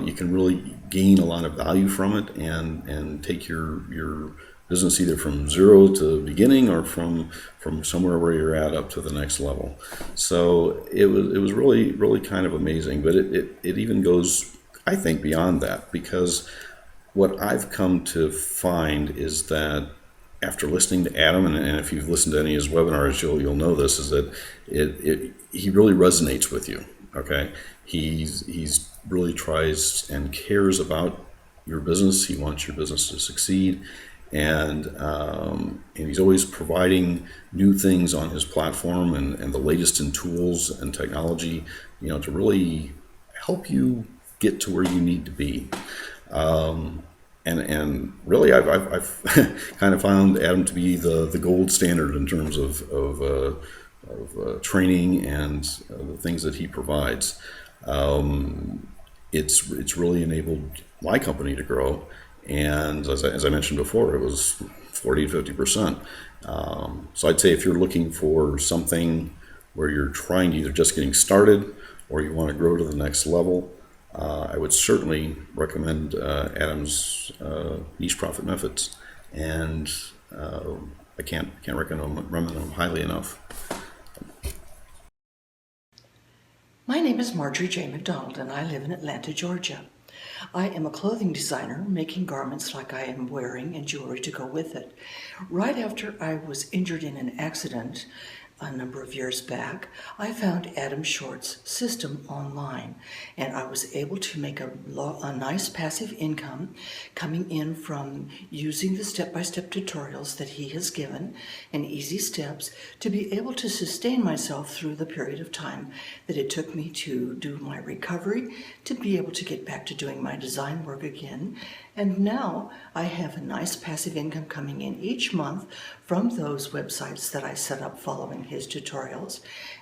Speaker 4: you can really gain a lot of value from it and take your business either from zero to beginning or from somewhere where you're at up to the next level. So it was really kind of amazing, but it even goes, I think, beyond that, because what I've come to find is that after listening to Adam, and if you've listened to any of his webinars, you'll know this, is that he really resonates with you. Okay, he's really tries and cares about your business. He wants your business to succeed. and he's always providing new things on his platform and the latest in tools and technology, to really help you get to where you need to be. And really, I've kind of found Adam to be the gold standard in terms of training and the things that he provides. It's really enabled my company to grow, and as I mentioned before, it was 40 to 50%. So I'd say if you're looking for something where you're trying to either just getting started or you want to grow to the next level, I would certainly recommend Adam's niche profit methods, and I can't recommend them highly enough.
Speaker 5: My name is Marjorie J. McDonald, and I live in Atlanta, Georgia. I am a clothing designer, making garments like I am wearing and jewelry to go with it. Right after I was injured in an accident a number of years back, I found Adam Short's system online, and I was able to make a nice passive income coming in from using the step-by-step tutorials that he has given and easy steps to be able to sustain myself through the period of time that it took me to do my recovery, to be able to get back to doing my design work again. And now I have a nice passive income coming in each month from those websites that I set up following his tutorials.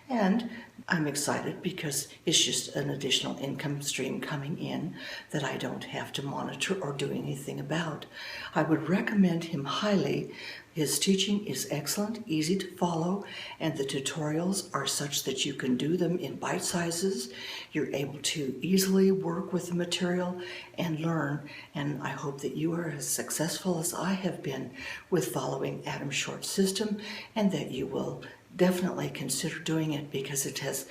Speaker 5: And I'm excited because it's just an additional income stream coming in that I don't have to monitor or do anything about. I would recommend him highly. His teaching is excellent, easy to follow, and the tutorials are such that you can do them in bite sizes. You're able to easily work with the material and learn, and I hope that you are as successful as I have been with following Adam Short's system, and that you will definitely consider doing it, because it has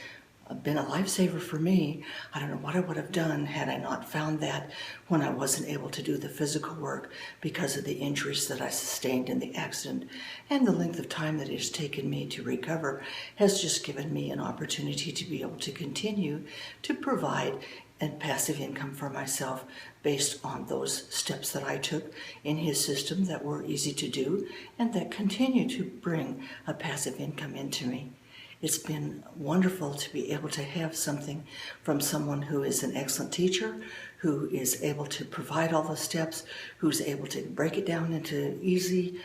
Speaker 5: been a lifesaver for me. I don't know what I would have done had I not found that when I wasn't able to do the physical work because of the injuries that I sustained in the accident, and the length of time that it has taken me to recover has just given me an opportunity to be able to continue to provide a passive income for myself based on those steps that I took in his system that were easy to do and that continue to bring a passive income into me. It's been wonderful to be able to have something from someone who is an excellent teacher, who is able to provide all the steps, who's able to break it down into easy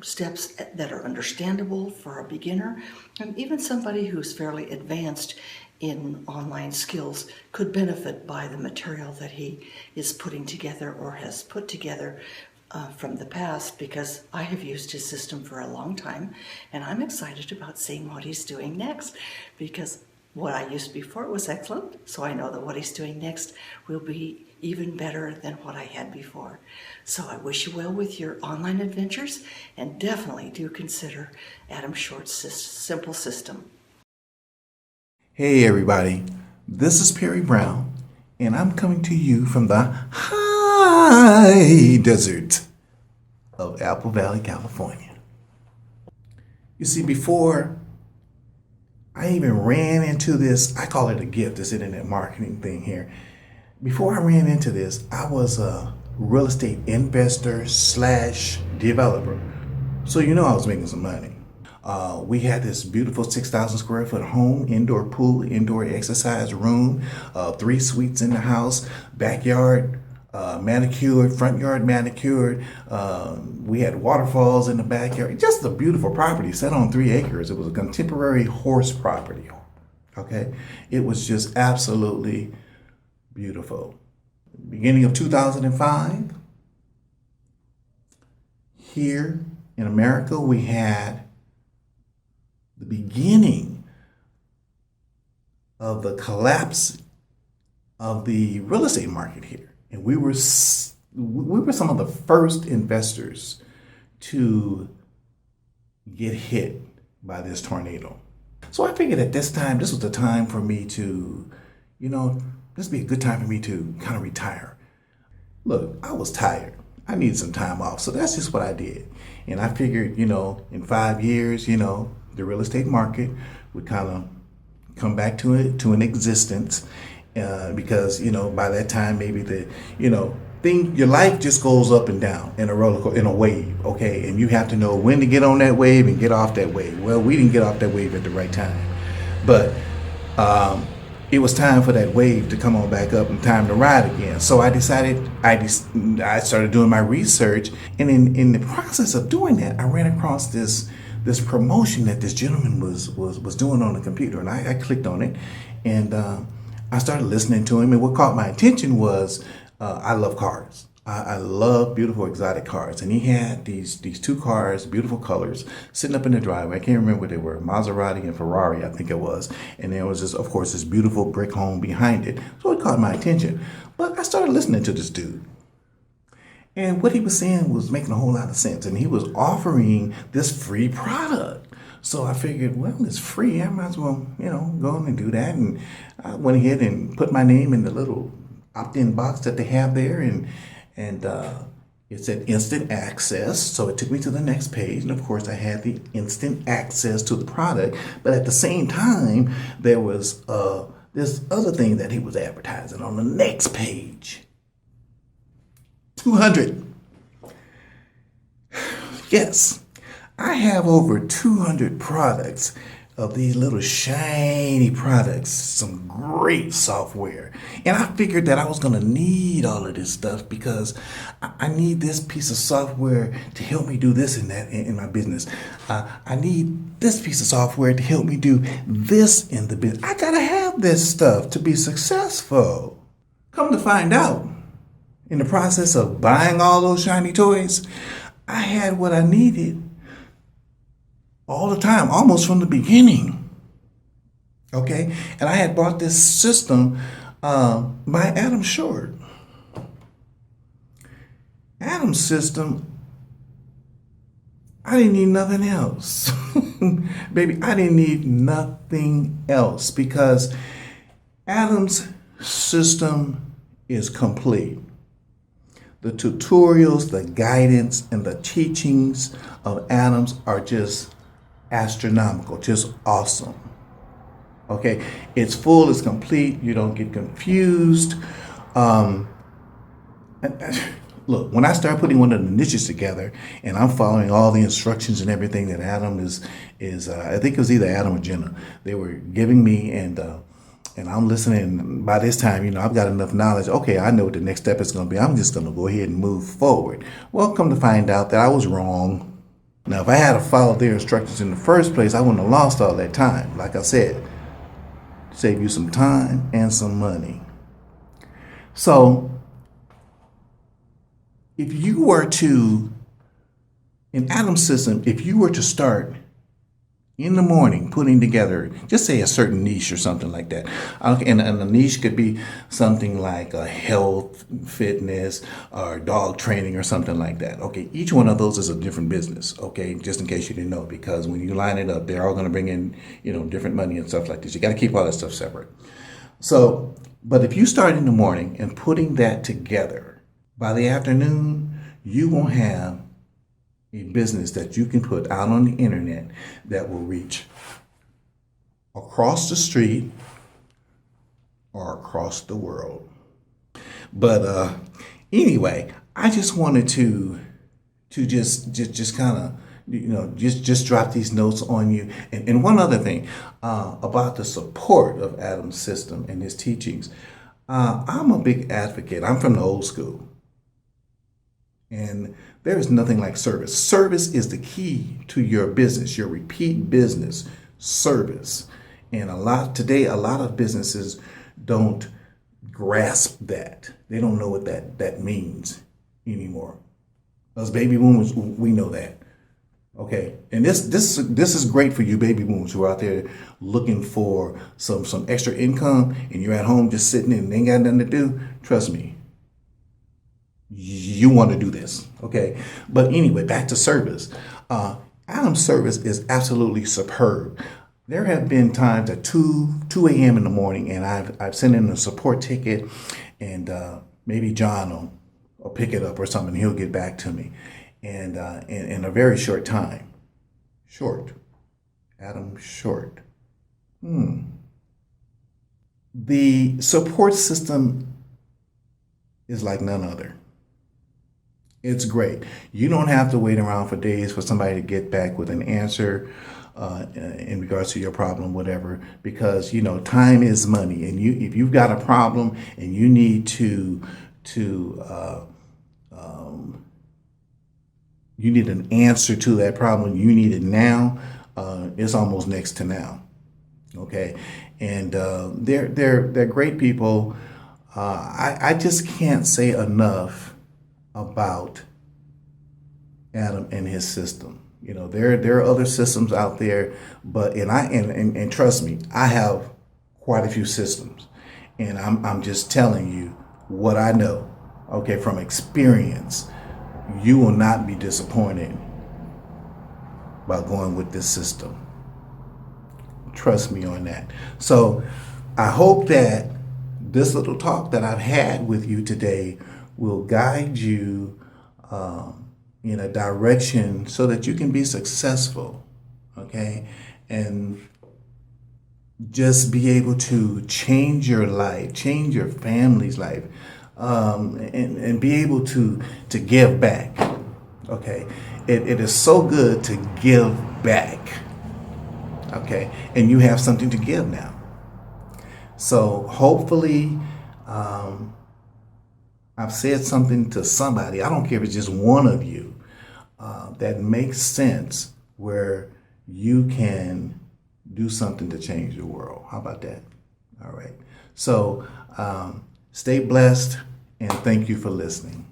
Speaker 5: steps that are understandable for a beginner, and even somebody who's fairly advanced in online skills could benefit by the material that he is putting together or has put together from the past, because I have used his system for a long time, and I'm excited about seeing what he's doing next, because what I used before was excellent, so I know that what he's doing next will be even better than what I had before. So I wish you well with your online adventures, and definitely do consider Adam Short's simple system.
Speaker 6: Hey everybody, this is Perry Brown, and I'm coming to you from the high desert of Apple Valley, California. You see, before I even ran into this, I call it a gift, this internet marketing thing here. Before I ran into this, I was a real estate investor / developer. So I was making some money. We had this beautiful 6,000 square foot home, indoor pool, indoor exercise room, 3 suites in the house, backyard manicured, front yard manicured. We had waterfalls in the backyard. Just a beautiful property set on 3 acres. It was a contemporary horse property. Okay, it was just absolutely beautiful. Beginning of 2005, here in America, we had the beginning of the collapse of the real estate market here. And we were some of the first investors to get hit by this tornado. So I figured at this time, this was the time for me to, this would be a good time for me to kind of retire. Look, I was tired. I needed some time off. So that's just what I did. And I figured, in 5 years, the real estate market would kind of come back to an existence. Because by that time maybe the your life just goes up and down in in a wave, okay? And you have to know when to get on that wave and get off that wave. Well, we didn't get off that wave at the right time, but it was time for that wave to come on back up and time to ride again. So I decided, I started doing my research, and in the process of doing that, I ran across this promotion that this gentleman was doing on the computer, and I clicked on it, and I started listening to him. And what caught my attention was I love cars. I love beautiful exotic cars, and he had these two cars, beautiful colors, sitting up in the driveway. I can't remember what they were, Maserati and Ferrari, I think it was. And there was, of course, this beautiful brick home behind it. So it caught my attention. But I started listening to this dude. And what he was saying was making a whole lot of sense. And he was offering this free product. So I figured, well, it's free. I might as well, go on and do that. And I went ahead and put my name in the little opt-in box that they have there. And it said instant access. So it took me to the next page. And of course, I had the instant access to the product. But at the same time, there was this other thing that he was advertising on the next page. 200. Yes, I have over 200 products of these little shiny products, some great software. And I figured that I was going to need all of this stuff because I need this piece of software to help me do this and that in my business. I need this piece of software to help me do this in the business. I got to have this stuff to be successful. Come to find out, in the process of buying all those shiny toys, I had what I needed all the time, almost from the beginning. Okay? And I had bought this system by Adam Short. Adam's system, I didn't need nothing else. Baby, I didn't need nothing else because Adam's system is complete. The tutorials, the guidance, and the teachings of Adams are just astronomical, just awesome. Okay, it's full, it's complete, you don't get confused. Look, when I start putting one of the niches together and I'm following all the instructions and everything that Adam is I think it was either Adam or Jenna, they were giving me, and I'm listening. By this time, I've got enough knowledge. Okay, I know what the next step is going to be. I'm just going to go ahead and move forward. Well, come to find out that I was wrong. Now, if I had followed their instructions in the first place, I wouldn't have lost all that time. Like I said, save you some time and some money. So, if you were to, in Adam's system, if you were to start in the morning putting together, just say a certain niche or something like that. And a niche could be something like a health, fitness, or dog training or something like that. Okay, each one of those is a different business, okay, just in case you didn't know, because when you line it up, they're all going to bring in, different money and stuff like this. You got to keep all that stuff separate. So, but if you start in the morning and putting that together, by the afternoon, you won't have a business that you can put out on the internet that will reach across the street or across the world. But anyway, I just wanted to just kind of just drop these notes on you. And one other thing about the support of Adam's system and his teachings. I'm a big advocate. I'm from the old school. And there is nothing like service. Service is the key to your business, your repeat business, service. And a lot of businesses don't grasp that. They don't know what that means anymore. Us baby boomers, we know that. Okay, and this is great for you baby boomers who are out there looking for some extra income, and you're at home just sitting and ain't got nothing to do. Trust me, you want to do this, okay? But anyway, back to service. Adam's service is absolutely superb. There have been times at 2 a.m. in the morning, and I've sent in a support ticket, and maybe John will pick it up or something. He'll get back to me, and in a very short time. Adam Short. The support system is like none other. It's great. You don't have to wait around for days for somebody to get back with an answer in regards to your problem, whatever, because time is money, and if you've got a problem and you need you need an answer to that problem, you need it now. It's almost next to now. Okay, and they're great people. I just can't say enough about Adam and his system. There are other systems out there, but and trust me, I have quite a few systems, and I'm just telling you what I know. Okay, from experience, you will not be disappointed by going with this system. Trust me on that. So I hope that this little talk that I've had with you today will guide you in a direction so that you can be successful, okay? And just be able to change your life, change your family's life, and be able to give back, okay? It is so good to give back, okay? And you have something to give now. So hopefully, I've said something to somebody, I don't care if it's just one of you, that makes sense, where you can do something to change the world. How about that? All right. So stay blessed, and thank you for listening.